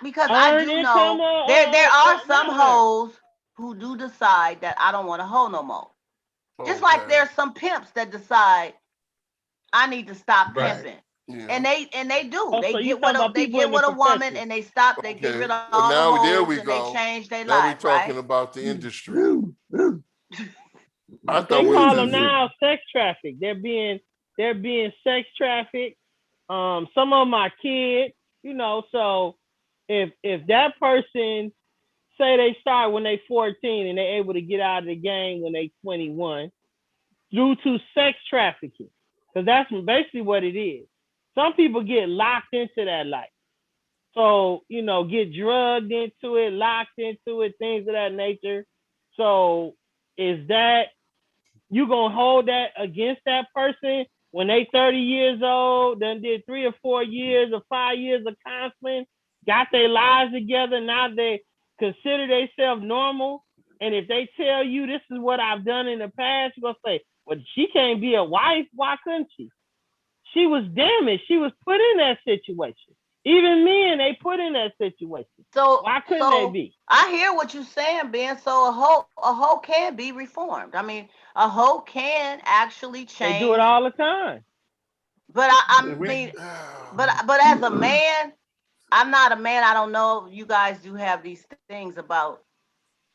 because I earned do income know there are some not earned. hoes who do decide that I don't want to hoe no more. Just like Okay. there's some pimps that decide I need to stop Right. pimping. Yeah. And they do. Oh, They so you get talking with about people in the a woman profession? and they stop. They get Okay. rid of all the Now there hoes we and they go. change their Now we're life, talking right? about the industry. No. I They thought we call was them just now sex traffic. They're being sex trafficked. Some of them are kids, So if that person say they start when they 14 and they're able to get out of the game when they 21 due to sex trafficking, because that's basically what it is. Some people get locked into that life. So, get drugged into it, locked into it, things of that nature. So is that you gonna hold that against that person when they 30 years old, then did 3 or 4 years or 5 years of counseling, got their lives together, now they consider themselves normal. And if they tell you this is what I've done in the past, you're gonna say, well, she can't be a wife. Why couldn't she? She was damaged. She was put in that situation. Even men, they put in that situation. So Why couldn't they so be? I hear what you're saying, Ben. So a hoe can be reformed. I mean, a hoe can actually They do it change. all the time. But I we mean, but as a man, I'm not a man. I don't know. You guys do have these things about,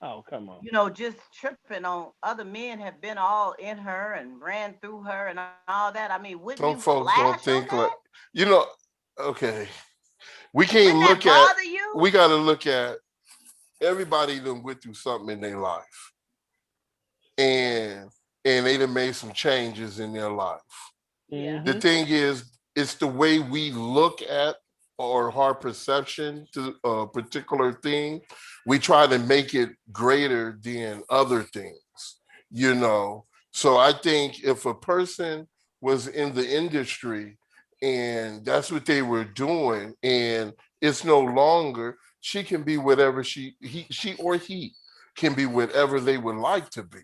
Oh, come on. just tripping on other men have been all in her and ran through her and all that. I mean, wouldn't you some folks flash don't on think that? like you know, okay. We can't Wouldn't that look at bother you? we gotta look at everybody done went through something in their life. And they done made some changes in their life. Yeah. The Mm-hmm. thing is, it's the way we look at or our perception to a particular thing. We try to make it greater than other things. So I think if a person was in the industry and that's what they were doing, and it's no longer, she can be whatever she or he can be whatever they would like to be,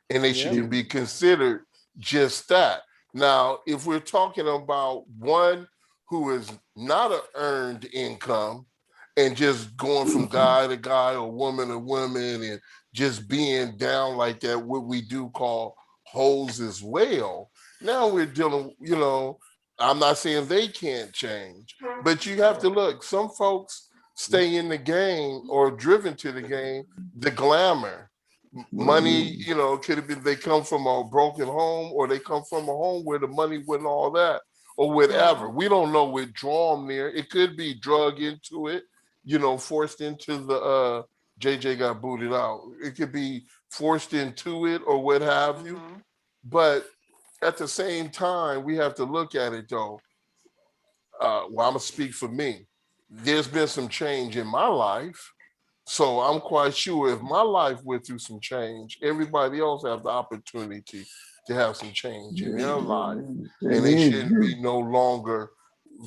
and they Yep. should be considered just that. Now, if we're talking about one who is not an earned income and just going from guy to guy or woman to woman and just being down like that, what we do call hoes as well. Now we're dealing, I'm not saying they can't change, but you have to look, some folks stay in the game or driven to the game, the glamour. Money, could have been they come from a broken home or they come from a home where the money wasn't all that or whatever. We don't know what draw them there. It could be drug into it, forced into the JJ got booted out. It could be forced into it or what have you. But at the same time, we have to look at it though. I'm gonna speak for me. There's been some change in my life. So I'm quite sure if my life went through some change, everybody else have the opportunity to have some change in their life. And they shouldn't be no longer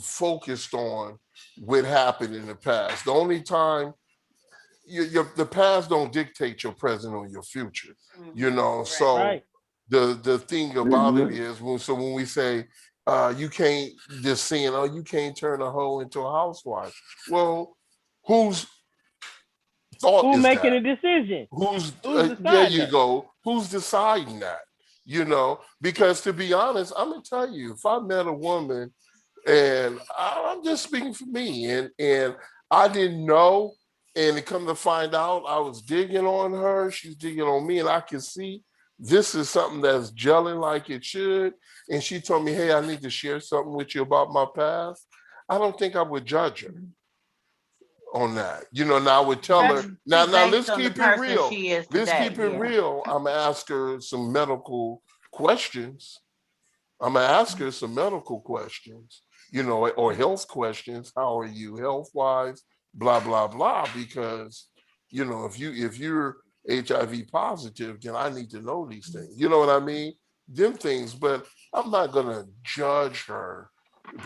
focused on what happened in the past. The only time the past don't dictate your present or your future. So Right. the thing about it is when we say you can't just saying, oh, you can't turn a hoe into a housewife. Well, who's thought Who's is making that? the decision? Who's deciding there you that? go. Who's deciding that? You know, because to be honest, I'm gonna tell you, if I met a woman and I'm just speaking for me, and I didn't know, and it come to find out I was digging on her, she's digging on me, and I can see this is something that's gelling like it should. And she told me, hey, I need to share something with you about my past. I don't think I would judge her on that. You know, now I would tell her, now let's based on the keep it person real. she is Let's today. keep it real. I'm gonna ask her some medical questions. I'm gonna ask her some medical questions, you know, or health questions. How are you health wise? Blah blah blah. Because you know, if you're HIV positive, then I need to know these things. You know what I mean? Them things. But I'm not gonna judge her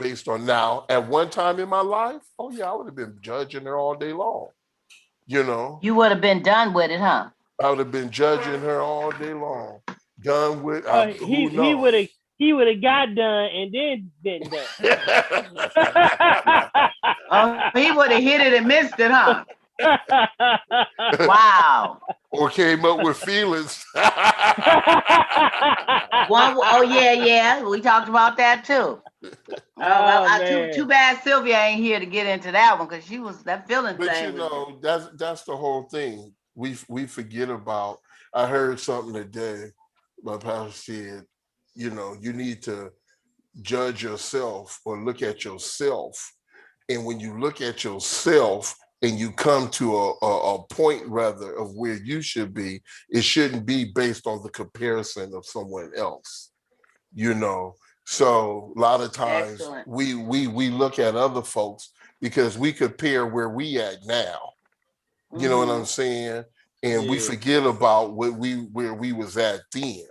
based on now. At one time in my life, oh yeah, I would have been judging her all day long. You know, You would have been done with it, huh? I would have been judging her all day long. Done with who He knows? would have got done and then been done. Oh, he would have hit it and missed it, huh? Wow. Or came up with feelings. Oh yeah. We talked about that too. Too bad Sylvia ain't here to get into that one because she was that feeling but thing. you know, that's the whole thing. We forget about. I heard something today. My pastor said, you know, you need to judge yourself or look at yourself. And when you look at yourself and you come to a point rather of where you should be, it shouldn't be based on the comparison of someone else. You know, so a lot of times we look at other folks because we compare where we at now. You know what I'm saying? And we forget about where we was at then.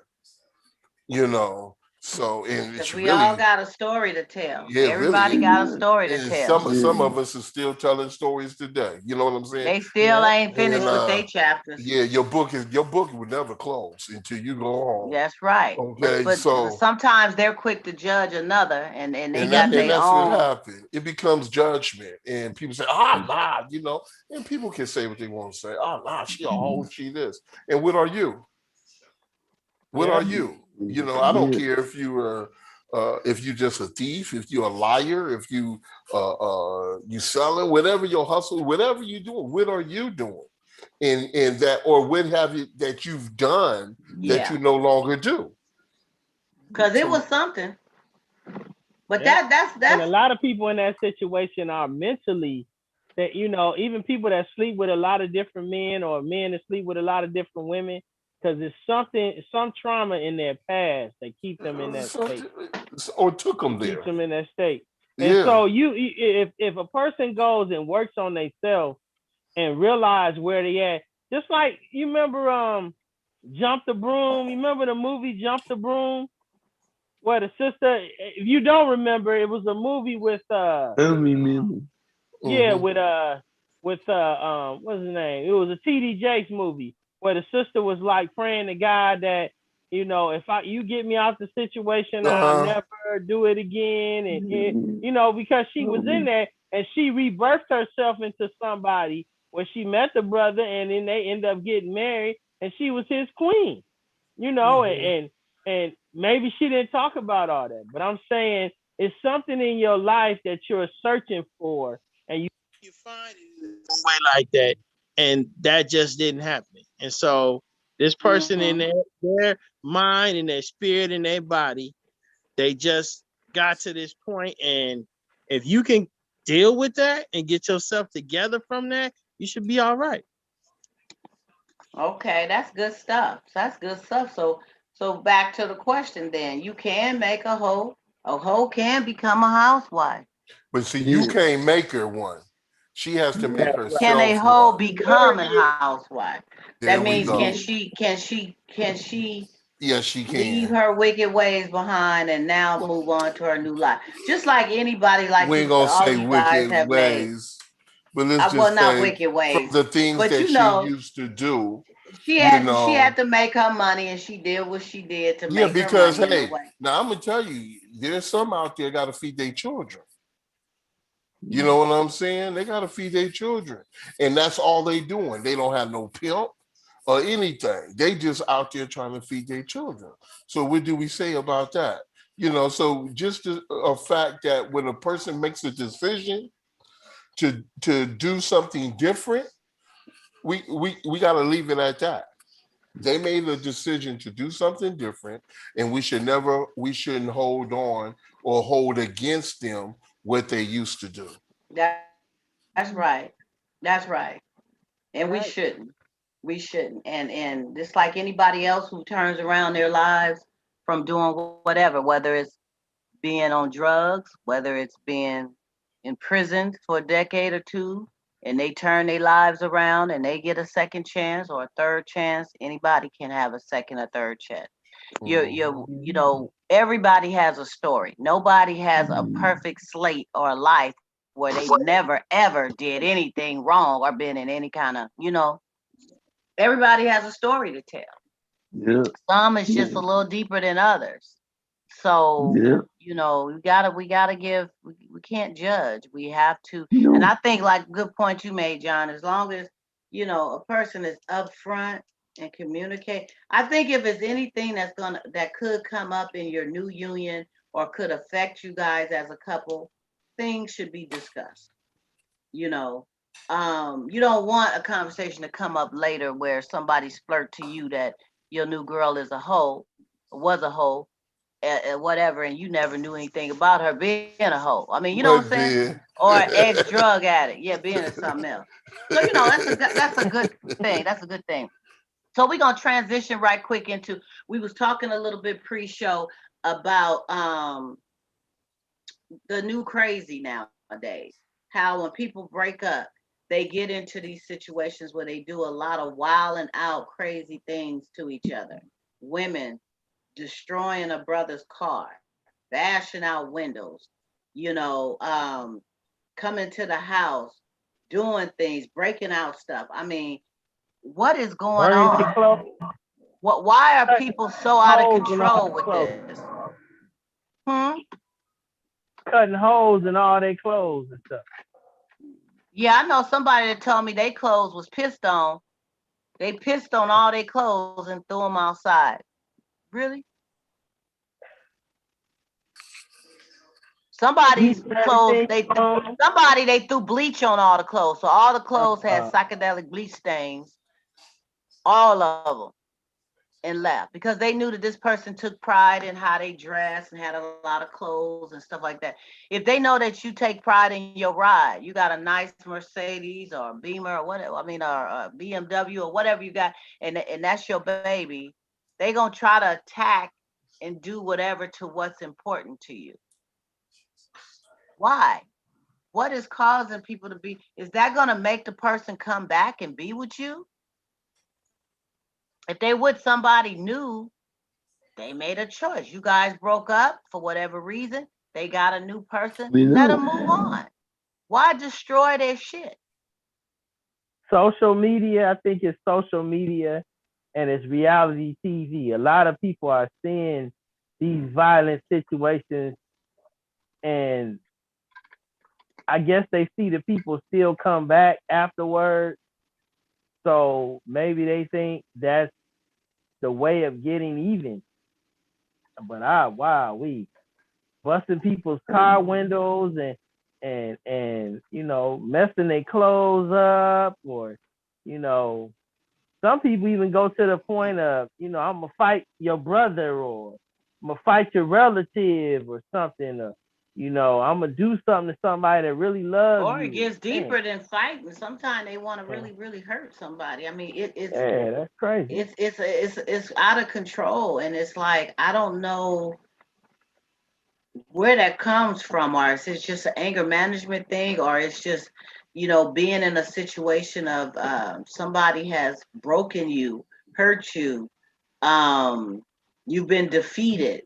You know, so and it's we really all got a story to tell. Yeah, everybody really. got a story to tell. Some of us are still telling stories today. You know what I'm saying? They still ain't finished with their chapters. Yeah, your book would never close until you go home. That's right. Okay, but so sometimes they're quick to judge another, and they got their own. And that's what happened. It becomes judgment, and people say, nah, you know, and people can say what they want to say. Nah, she a hoe, she this. And what are you? What are you? You know, I don't care if you are if you just a thief, if you're a liar, if you selling, whatever your hustle, whatever you doing, what are you doing? In that, or what have you that you've done that you no longer do? Because it was something. But that's and a lot of people in that situation are mentally that, you know, even people that sleep with a lot of different men or men that sleep with a lot of different women, because it's some trauma in their past that keep them in that state, or took them there, keeps them in that state. And so if a person goes and works on themselves and realize where they at, just like you remember Jump the Broom. You remember the movie Jump the Broom, where the sister, if you don't remember, it was a movie with I remember. Yeah, with what's his name? It was a TD Jakes movie where the sister was like praying to God that, you know, if you get me out the situation, I'll never do it again. And you know, because she was in there and she rebirthed herself into somebody where she met the brother and then they end up getting married and she was his queen, you know, and maybe she didn't talk about all that, but I'm saying it's something in your life that you're searching for and you find it in a way like that, and that just didn't happen. And so this person in their mind and their spirit and their body, they just got to this point, and if you can deal with that and get yourself together from that, you should be all right. Okay, that's good stuff. So back to the question then. You can make a hoe. A hoe can become a housewife. But see, you can't make her one. She has to make herself. Can a hoe become a housewife? That means can she Yes, she can leave her wicked ways behind and now move on to her new life. Just like anybody, like we ain't gonna say wicked ways. But let's just not say wicked ways. The things but that she used to do. She had to make her money, and she did what she did to make because her money. Hey, now I'm gonna tell you, there's some out there got to feed their children. You know what I'm saying? They gotta feed their children, and that's all they doing. They don't have no pimp or anything. They just out there trying to feed their children. So what do we say about that? You know, so just a fact that when a person makes a decision to do something different, we got to leave it at that. They made a decision to do something different, and we shouldn't hold on or hold against them what they used to do. That's right. That's right. And we Right. shouldn't. We shouldn't. And just like anybody else who turns around their lives from doing whatever, whether it's being on drugs, whether it's being imprisoned for a decade or two, and they turn their lives around and they get a second chance or a third chance. Anybody can have a second or third chance. You know, everybody has a story. Nobody has a perfect slate or a life where they never ever did anything wrong or been in any kind of, everybody has a story to tell. Yeah. Some is just a little deeper than others. So, Yeah. we gotta give, we can't judge. We have to, and No. I think like good point you made, John, as long as, a person is upfront and communicate. I think if it's anything that could come up in your new union or could affect you guys as a couple, things should be discussed. You know, you don't want a conversation to come up later where somebody flirt to you that your new girl is a hoe, was a hoe, whatever, and you never knew anything about her being a hoe. I mean, you know what I'm But saying? then, Or an ex drug addict, yeah, being in something else. So that's a good thing. That's a good thing. So we're gonna transition right quick into. We was talking a little bit pre-show about the new crazy nowadays. How when people break up, they get into these situations where they do a lot of wild and out crazy things to each other. Women destroying a brother's car, bashing out windows, you know, coming to the house, doing things, breaking out stuff. I mean, what is going Burning their on? clothes, Why are cutting people so out of holes in all control their with clothes, this? Hmm? cutting holes in all their clothes and stuff. Yeah, I know somebody that told me their clothes was pissed on. They pissed on all their clothes and threw them outside. Really? Somebody's Keep clothes, everything on. they threw bleach on all the clothes. So all the clothes had psychedelic bleach stains, all of them, and left because they knew that this person took pride in how they dress and had a lot of clothes and stuff like that. If they know that you take pride in your ride, you got a nice Mercedes or a Beamer or whatever, I mean, or a BMW or whatever you got, and that's your baby, they gonna try to attack and do whatever to what's important to you. Why? What is causing people to be? Is that gonna make the person come back and be with you? If they with somebody new, they made a choice. You guys broke up for whatever reason. They got a new person. We Let know. them move on. Why destroy their shit? Social media, I think it's social media and it's reality TV. A lot of people are seeing these violent situations, and I guess they see the people still come back afterwards. So maybe they think that's the way of getting even. But we busting people's car windows and messing their clothes up, or you know some people even go to the point of, I'm gonna fight your brother, or I'm gonna fight your relative or something, or I'm gonna do something to somebody that really loves Or it you. gets deeper than fighting. Sometimes they want to really, really hurt somebody. I mean, Yeah, that's crazy. it's out of control, and it's like I don't know where that comes from, or is it just an anger management thing, or it's just being in a situation of somebody has broken you, hurt you, um, you've been defeated.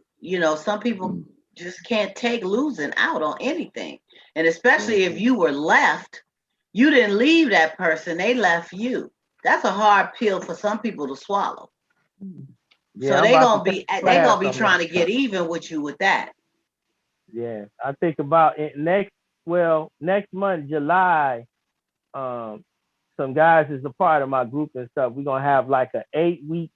Some people just can't take losing out on anything, and especially if you were left, you didn't leave that person, they left you. That's a hard pill for some people to swallow. Yeah, So I'm they about to gonna take be a they class gonna be on trying that to stuff. get even with you with that. Yeah, I think about it next well, next month, July, some guys is a part of my group and stuff. We're gonna have like an 8-week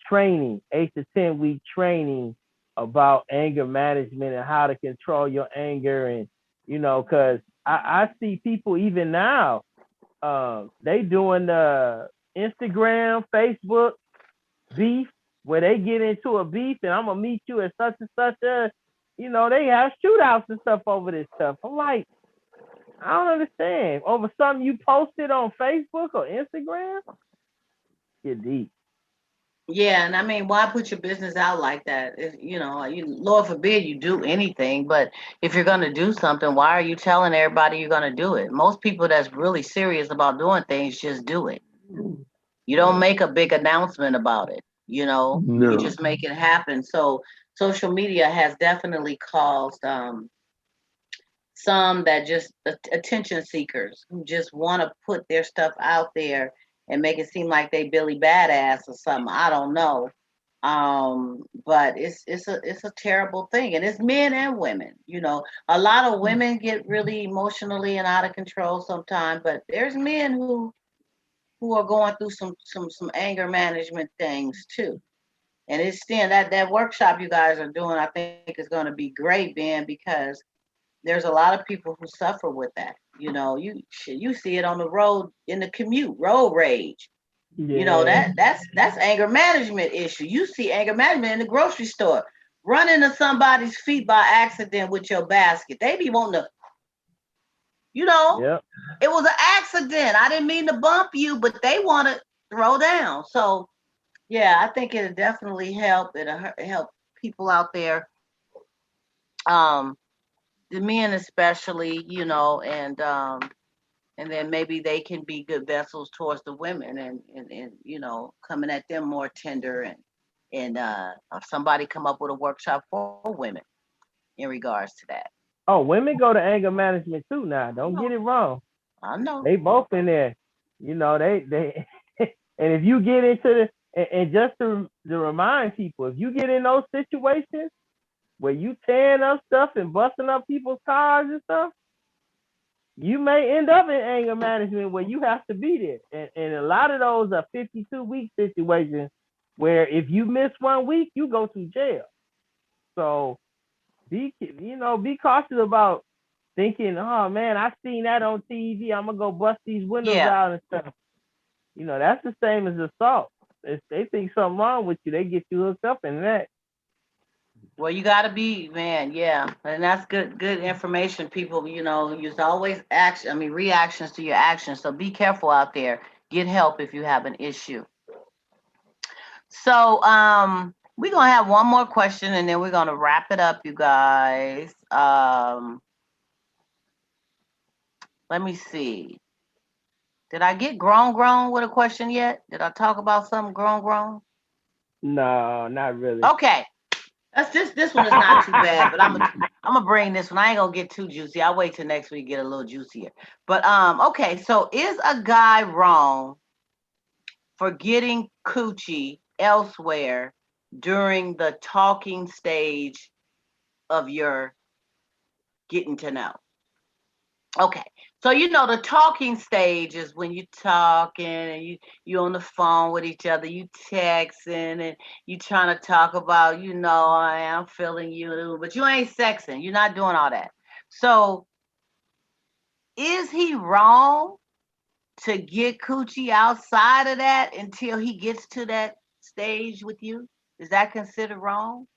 training, 8 to 10 week training about anger management and how to control your anger. And because I see people even now, they doing the Instagram, Facebook beef, where they get into a beef and I'm gonna meet you at such and such a, they have shootouts and stuff over this stuff. I'm like, I don't understand. Over something you posted on Facebook or Instagram? Get deep. Yeah, and I mean, why put your business out like that? If, Lord forbid you do anything, but if you're gonna do something, why are you telling everybody you're gonna do it? Most people that's really serious about doing things just do it. You don't make a big announcement about it, you No. just make it happen. So social media has definitely caused some that just attention seekers who just want to put their stuff out there and make it seem like they Billy Badass or something. I don't know. But it's a terrible thing, and it's men and women. A lot of women get really emotionally and out of control sometimes, but there's men who are going through some anger management things too. And it's still that workshop you guys are doing, I think is going to be great, Ben, because there's a lot of people who suffer with that. You see it on the road in the commute, road rage. Yeah. That's anger management issue. You see anger management in the grocery store, run into somebody's feet by accident with your basket. They be wanting to, Yep. it was an accident. I didn't mean to bump you, but they want to throw down. So yeah, I think it'll definitely help. It'll help people out there. The men especially, and then maybe they can be good vessels towards the women and coming at them more tender and somebody come up with a workshop for women in regards to that. Oh, women go to anger management too now. Don't get it wrong. I know. They both in there. They and if you get into and just to remind people, if you get in those situations where you tearing up stuff and busting up people's cars and stuff, you may end up in anger management where you have to be there. And a lot of those are 52-week situations where if you miss 1 week, you go to jail. So be cautious about thinking, oh man, I seen that on TV. I'm gonna go bust these windows out and stuff. That's the same as assault. If they think something wrong with you, they get you hooked up in that. Well, you got to be, man, yeah, and that's good information. People, there's always reactions to your actions. So be careful out there. Get help if you have an issue. So, we're gonna have one more question, and then we're gonna wrap it up, you guys. Let me see. Did I get grown with a question yet? Did I talk about something grown? No, not really. Okay. This one is not too bad, but I'm gonna bring this one. I ain't gonna get too juicy. I'll wait till next week, get a little juicier. But okay, so is a guy wrong for getting coochie elsewhere during the talking stage of your getting to know? Okay, so the talking stage is when you talking and you on the phone with each other, you texting and you trying to talk about, I am feeling you, but you ain't sexing, you're not doing all that. So is he wrong to get coochie outside of that until he gets to that stage with you? Is that considered wrong?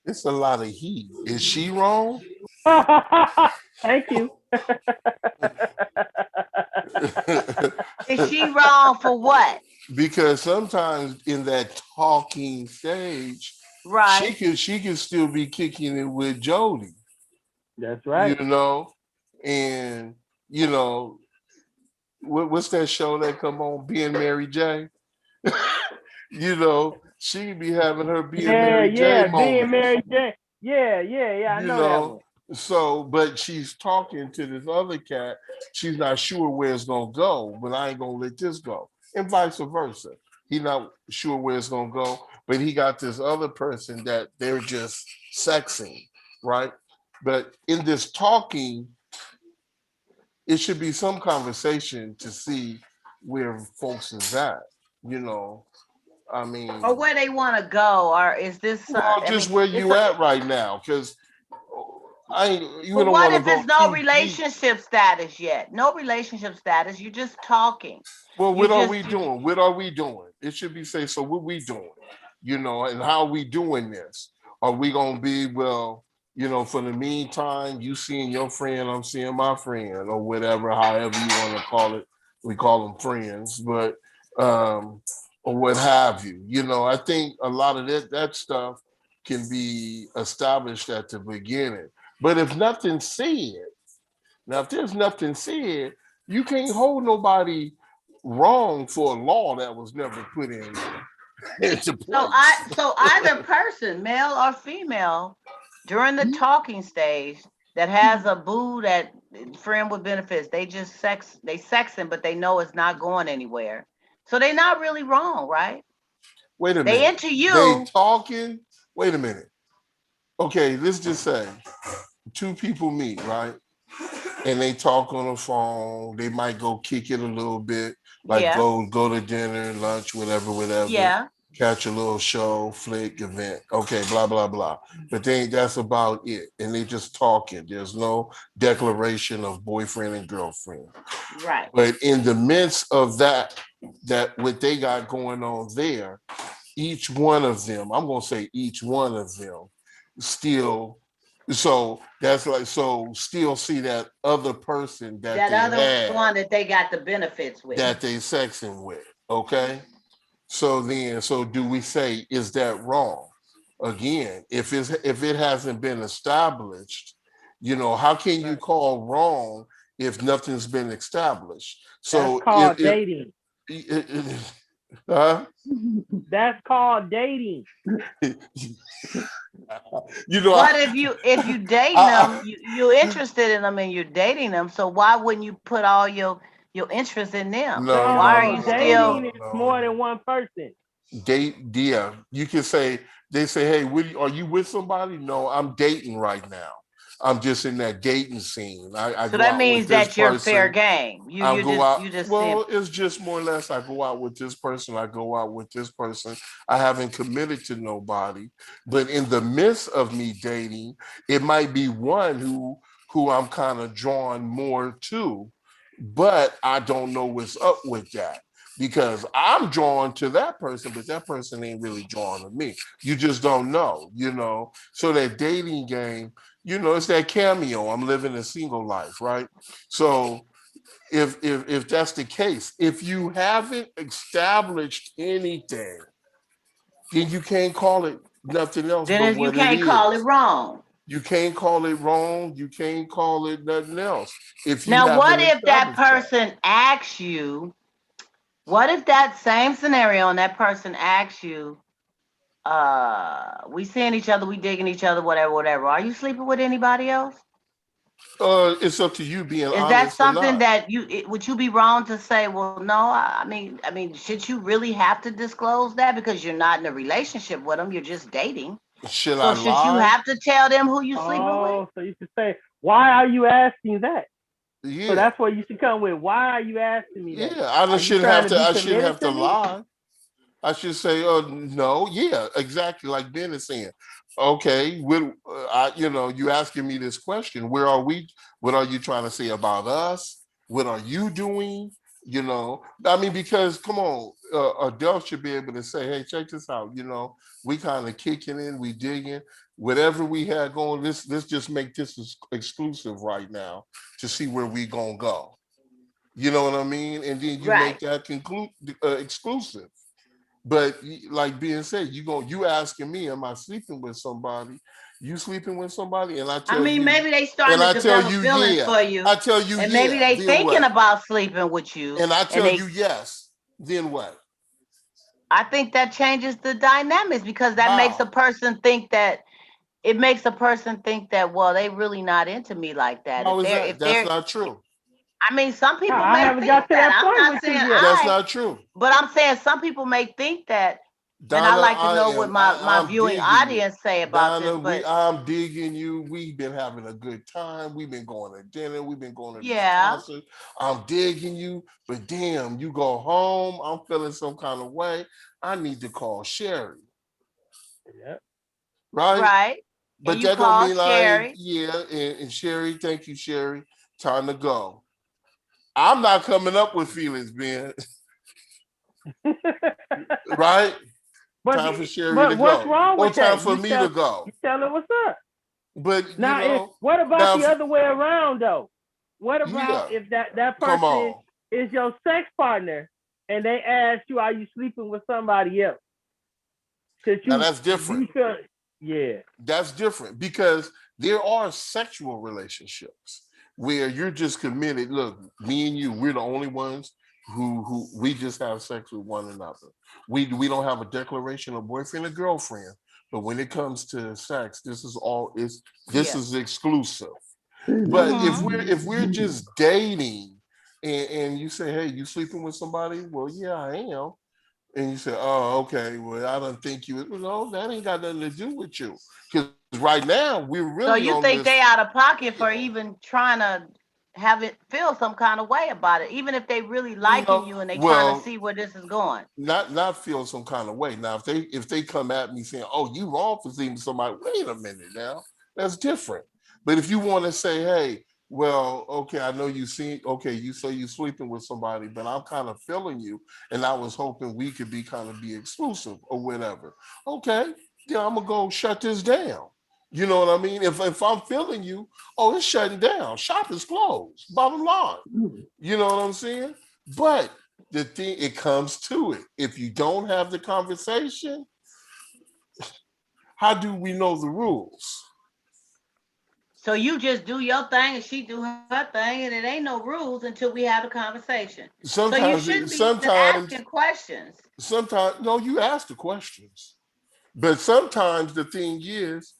It's a lot of heat. Is she wrong? Thank you. Is she wrong for what? Because sometimes in that talking stage, right, she can still be kicking it with Jody. That's right. And what's that show that come on, Being Mary J? She be having her Being Mary J moments. Being Mary J. Yeah. I know that one. So, but she's talking to this other cat. She's not sure where it's gonna go, but I ain't gonna let this go, and vice versa. He's not sure where it's gonna go, but he got this other person that they're just sexing, right? But in this talking, it should be some conversation to see where folks is at. You know, I mean, or where they want to go, or is this? well, I just mean, where it's you at right now, because you but don't what want to if go it's no too deep. relationship status yet? No relationship status. You're just talking. Well, You what are just we you doing? What are we doing? It should be say, so what we doing? You know, and how are we doing this? Are we gonna be, well, you know, for the meantime, you seeing your friend, I'm seeing my friend, or whatever, however you want to call it. We call them friends, but or what have you. You know, I think a lot of that stuff can be established at the beginning. But if nothing's said, now if there's nothing said, you can't hold nobody wrong for a law that was never put into place. so either person, male or female, during the talking stage that has a boo that friend with benefits, they just sexing, but they know it's not going anywhere. So they're not really wrong, right? Wait a They minute. into They you. talking. Wait a minute. Okay, let's just say two people meet, right? And they talk on the phone. They might go kick it a little bit, like Yeah. go to dinner, lunch, whatever. Yeah. Catch a little show, flick, event. Okay, blah blah blah. But that's about it. And they just talking. There's no declaration of boyfriend and girlfriend. Right. But in the midst of that what they got going on there, each one of them, I'm gonna say each one of them, still. So that's like, so still see that other person that That they other had, one that they got the benefits with. that they sexing with. Okay. So then, so do we say, is that wrong? Again, if it hasn't been established, you know, how can you call wrong if nothing's been established? That's So called dating. huh? That's called dating. You know, but if you dating them, you're interested in them and you're dating them. So why wouldn't you put all your interest in them? no, Why are no, you no, still? Dating is more than one person. Date, yeah. You can say, they say, hey, are you with somebody? No, I'm dating right now. I'm just in that dating scene. I So go that out with means this that you're fair person. game. You I'll you go just out. you just see. Well, it's just more or less, I go out with this person. I go out with this person. I haven't committed to nobody. But in the midst of me dating, it might be one who I'm kind of drawn more to, but I don't know what's up with that. Because I'm drawn to that person, but that person ain't really drawn to me. You just don't know, you know. So that dating game, you know, it's that cameo. I'm living a single life, right? So if that's the case, if you haven't established anything, then you can't call it nothing else Then but if you what it can't call it is. wrong. You can't call it wrong. You can't call it nothing else if you Now, what haven't if that established that. person asks you? What if that same scenario and that person asks you, we seeing each other, we digging each other, whatever. Are you sleeping with anybody else? It's up to you being Is that honest or something not. that would you be wrong to say? Well, no. I mean, should you really have to disclose that because you're not in a relationship with them? You're just dating. Should I So should you lie? have to tell them who you sleeping with? Oh, so you should say, why are you asking that? Yeah. So that's what you should come with. Why are you asking me that? Yeah, I Are you shouldn't trying have to to. be I shouldn't committed have to to me? lie. I should say, no, yeah, exactly, like Ben is saying. Okay, you know, you asking me this question. Where are we? What are you trying to say about us? What are you doing? You know, I mean, because come on, adults should be able to say, hey, check this out. You know, we kind of kicking in, we digging. Whatever we had going, let's just make this exclusive right now to see where we gonna go. You know what I mean? And then you Right. make that exclusive. But like being said, you asking me, am I sleeping with somebody? You sleeping with somebody, and I I tell mean, you, maybe they and starting to I tell develop you, feelings yeah. for you, I tell you, and maybe yeah. they Then thinking what? about sleeping with you, And I and tell they. you, yes. Then what? I think that changes the dynamics because that makes a How? person think that it makes a person think that, well, they really not into me like that. How If is they're that? if That's they're not true. I mean, some No, people I may haven't think got to that. that I'm point not with you saying yet. That's not true. but I'm saying some people may think that And I Donna, like to know what my I'm viewing digging you. audience say about this, Donna, but I'm digging you. We've been having a good time. We've been going to dinner. We've been going to these yeah. concerts. I'm digging you, but damn, you go home. I'm feeling some kind of way. I need to call Sherry, Yeah. right? Right. And But you that don't call mean I ain't, Sherry. yeah. And Sherry, thank you, Sherry. Time to go. I'm not coming up with feelings, Ben. Right? but Time for Sherry to but what's go. wrong Or with time that? for me to go. You tell her what's up. But you Now, know, what about now the other way around though? What yeah, about if that come person on. is your sex partner and they ask you, "Are you sleeping with somebody else?" Because Now that's different. you feel, yeah, That's different because there are sexual relationships where you're just committed. Look, me and you, we're the only ones who we just have sex with one another. We don't have a declaration of boyfriend or girlfriend, but when it comes to sex, this Yeah. is exclusive. But Mm-hmm. if we're just dating and you say, hey, you sleeping with somebody? Well, yeah, I am. And you say, oh, okay, well, I don't think you, no, that ain't got nothing to do with you. Because right now, we're So really you on think this, they out of pocket you for know, even trying to have it feel some kind of way about it, even if they really liking you and they trying to well, see where this is going. not feel some kind of way. Now, if they come at me saying, oh, you wrong for seeing somebody, wait a minute now, that's different. But if you want to say, hey, well, okay, I know you see, okay, you say you sleeping with somebody, but I'm kind of feeling you, and I was hoping we could be exclusive or whatever. Okay, yeah, I'm gonna go shut this down. You know what I mean? If I'm feeling you, oh, it's shutting down. Shop is closed. Bottom line. You know what I'm saying? But the thing, it comes to it. If you don't have the conversation, how do we know the rules? So you just do your thing and she do her thing, and it ain't no rules until we have a conversation. So you shouldn't be even asking questions. Sometimes, no, you ask the questions. But sometimes the thing is,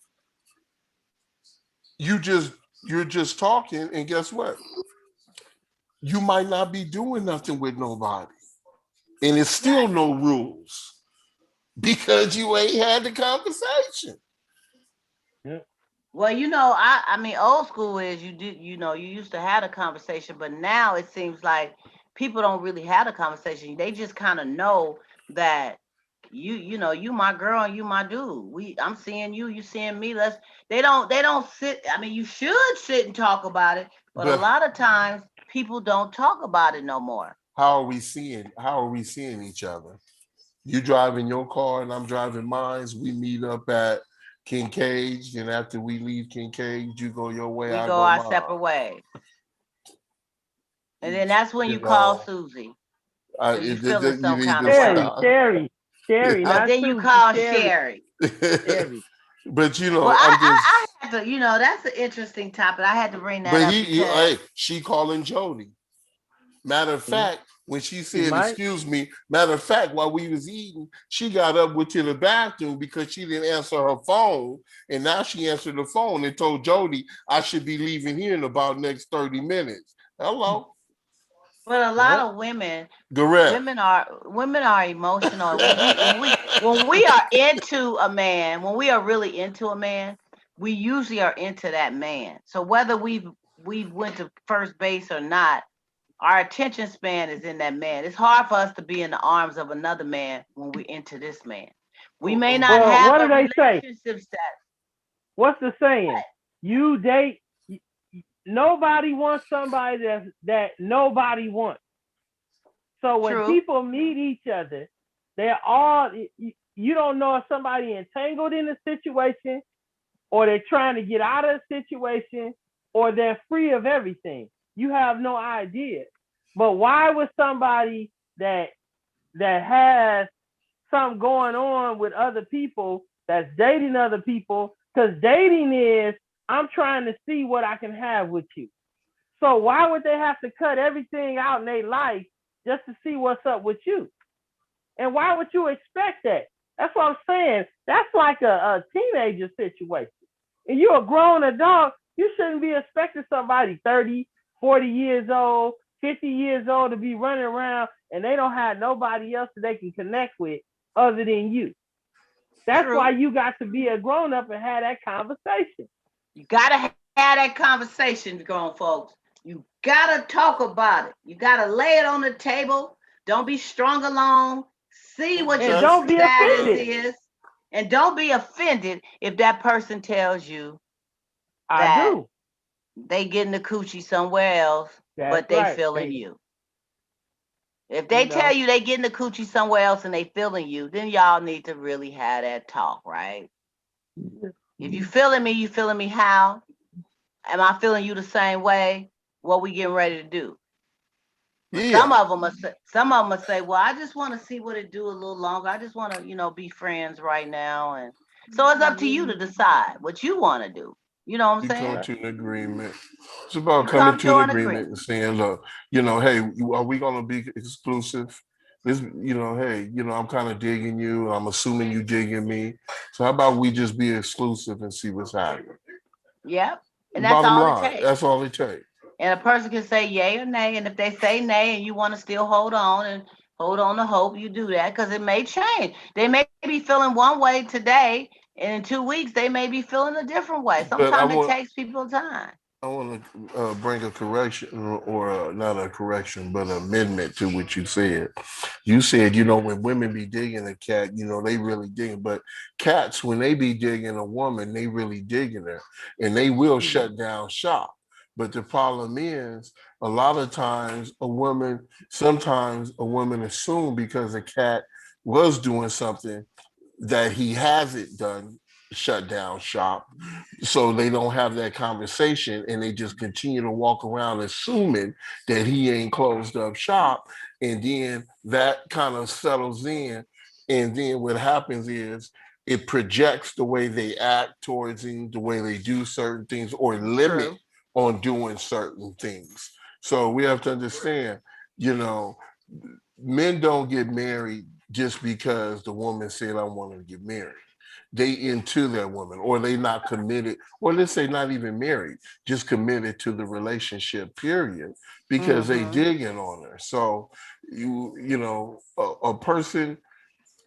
you just you're just talking, and guess what? You might not be doing nothing with nobody, and it's still Right. no rules because you ain't had the conversation. yeah. Well, I mean, old school is you used to have a conversation, but now it seems like people don't really have a conversation. They just kind of know that you my girl and you my dude. I'm seeing you, you seeing me. They don't sit. I mean, you should sit and talk about it, but a But lot of times people don't talk about it no more. how are we seeing each other? You driving your car and I'm driving mine. We meet up at Kincaid's, and after we leave Kincaid's, you go your way, We I go go our mine. separate ways, and then that's when You you call know, Susie because you feeling you some need kind to of way. stop. Sherry, Oh, not then you Susie, call Sherry, Sherry. Sherry. But you Well, know, I, I'm I, just. I had to, that's an interesting topic. I had to bring that But up because hey, she calling Jody. Matter of Mhm. fact, when she She said, might. excuse me, matter of fact, while we was eating, she got up, went to the bathroom because she didn't answer her phone. And now she answered the phone and told Jody, I should be leaving here in about next 30 minutes. Hello. but a lot Yep. of women, Correct. women are emotional. When we are into a man, when we are really into a man, we usually are into that man. So whether we went to first base or not, our attention span is in that man. It's hard for us to be in the arms of another man when we're into this man. We may not Well, have what a do they say? relationship status. What's the saying? You date. Nobody wants somebody that nobody wants. So when True. people meet each other, they're all you don't know if somebody entangled in a situation or they're trying to get out of a situation or they're free of everything. You have no idea. But why would somebody that has something going on with other people that's dating other people? Because dating is I'm trying to see what I can have with you. So why would they have to cut everything out in their life just to see what's up with you? And why would you expect that? That's what I'm saying. That's like a teenager situation. And you're a grown adult, you shouldn't be expecting somebody 30, 40 years old, 50 years old to be running around and they don't have nobody else that they can connect with. other than you. That's True. why you got to be a grown up and have that conversation. You gotta have that conversation, grown folks. You gotta talk about it. You gotta lay it on the table. Don't be strung along. See what And your don't be status offended. is. And don't be offended if that person tells you I that do. they getting the coochie somewhere else, but they right. feeling you. If they tell you they getting the coochie somewhere else and they feeling you, then y'all need to really have that talk, right? If you feeling me, you feeling me how? Am I feeling you the same way? What we getting ready to do? Yeah. Some of them must say, well, I just want to see what it do a little longer. I just want to, be friends right now. And so it's up to you to decide what you want to do. You know what I'm saying? Come to an agreement. It's about You coming come to an an agreement and saying, look, hey, are we gonna be exclusive? This, hey, I'm kind of digging you. I'm assuming you digging me. So how about we just be exclusive and see what's happening? Yep. And that's Bottom all line, it takes. that's all it takes. And a person can say yay or nay. And if they say nay and you want to still hold on to hope, you do that because it may change. They may be feeling one way today, and in 2 weeks, they may be feeling a different way. Sometimes it takes people time. I want to bring a correction, or not a correction, but an amendment to what you said. You said, when women be digging a cat, they really digging. But cats, when they be digging a woman, they really digging her, and they will shut down shop. But the problem is, a lot of times, sometimes a woman assume because a cat was doing something that he hasn't done, shut down shop, so they don't have that conversation and they just continue to walk around assuming that he ain't closed up shop, and then that kind of settles in, and then what happens is it projects the way they act towards him, the way they do certain things, or limit on doing certain things. So we have to understand, men don't get married just because the woman said I want to get married. They into that woman, or they not committed, or let's say not even married, just committed to the relationship period because they digging on her. So a person,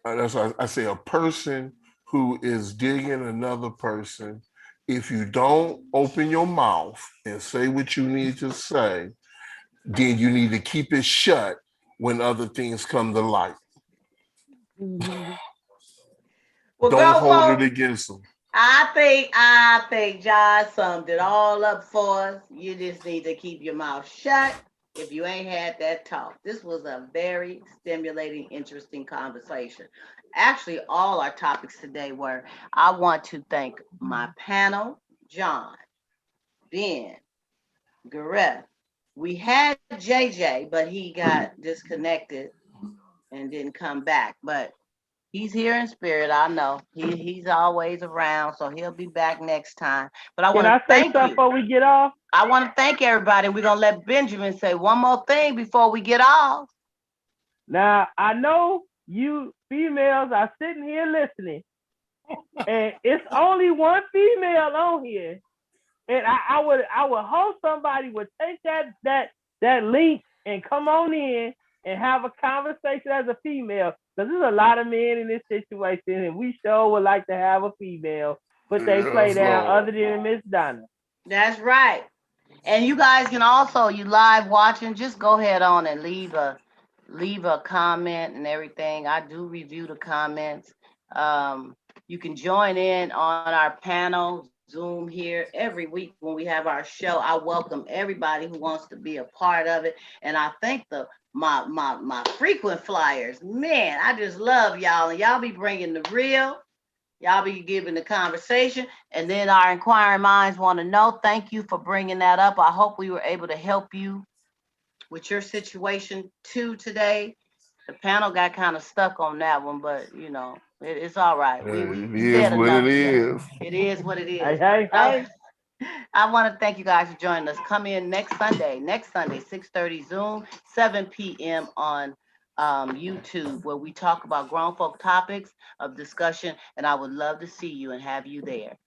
that's why I say a person who is digging another person, if you don't open your mouth and say what you need to say, then you need to keep it shut when other things come to light. Well, don't hold it against them. I think John summed it all up for us. You just need to keep your mouth shut if you ain't had that talk. This was a very stimulating, interesting conversation. Actually, all our topics today were. I want to thank my panel, John, Ben, Gareth. We had JJ, but he got disconnected and didn't come back. But he's here in spirit. I know he's always around, so he'll be back next time. But I want to thank you before we get off. I want to thank everybody. We're gonna let Benjamin say one more thing before we get off. Now I know you females are sitting here listening, and it's only one female on here. And I would hope somebody would take that link and come on in and have a conversation as a female, because there's a lot of men in this situation, and we sure would like to have a female, but they play down other than Miss Donna. That's right. And you guys can also, you live watching, just go ahead on and leave a comment and everything. I do review the comments. You can join in on our panel Zoom here every week when we have our show. I welcome everybody who wants to be a part of it, and I thank my frequent flyers. Man, I just love y'all, and y'all be bringing the real. Y'all be giving the conversation, and then our inquiring minds want to know. Thank you for bringing that up. I hope we were able to help you with your situation too today. The panel got kind of stuck on that one, but it's all right. We said enough. It is what it is. Hey. I want to thank you guys for joining us. Come in next Sunday, 6:30 Zoom, 7 p.m. on YouTube, where we talk about grown folk topics of discussion, and I would love to see you and have you there.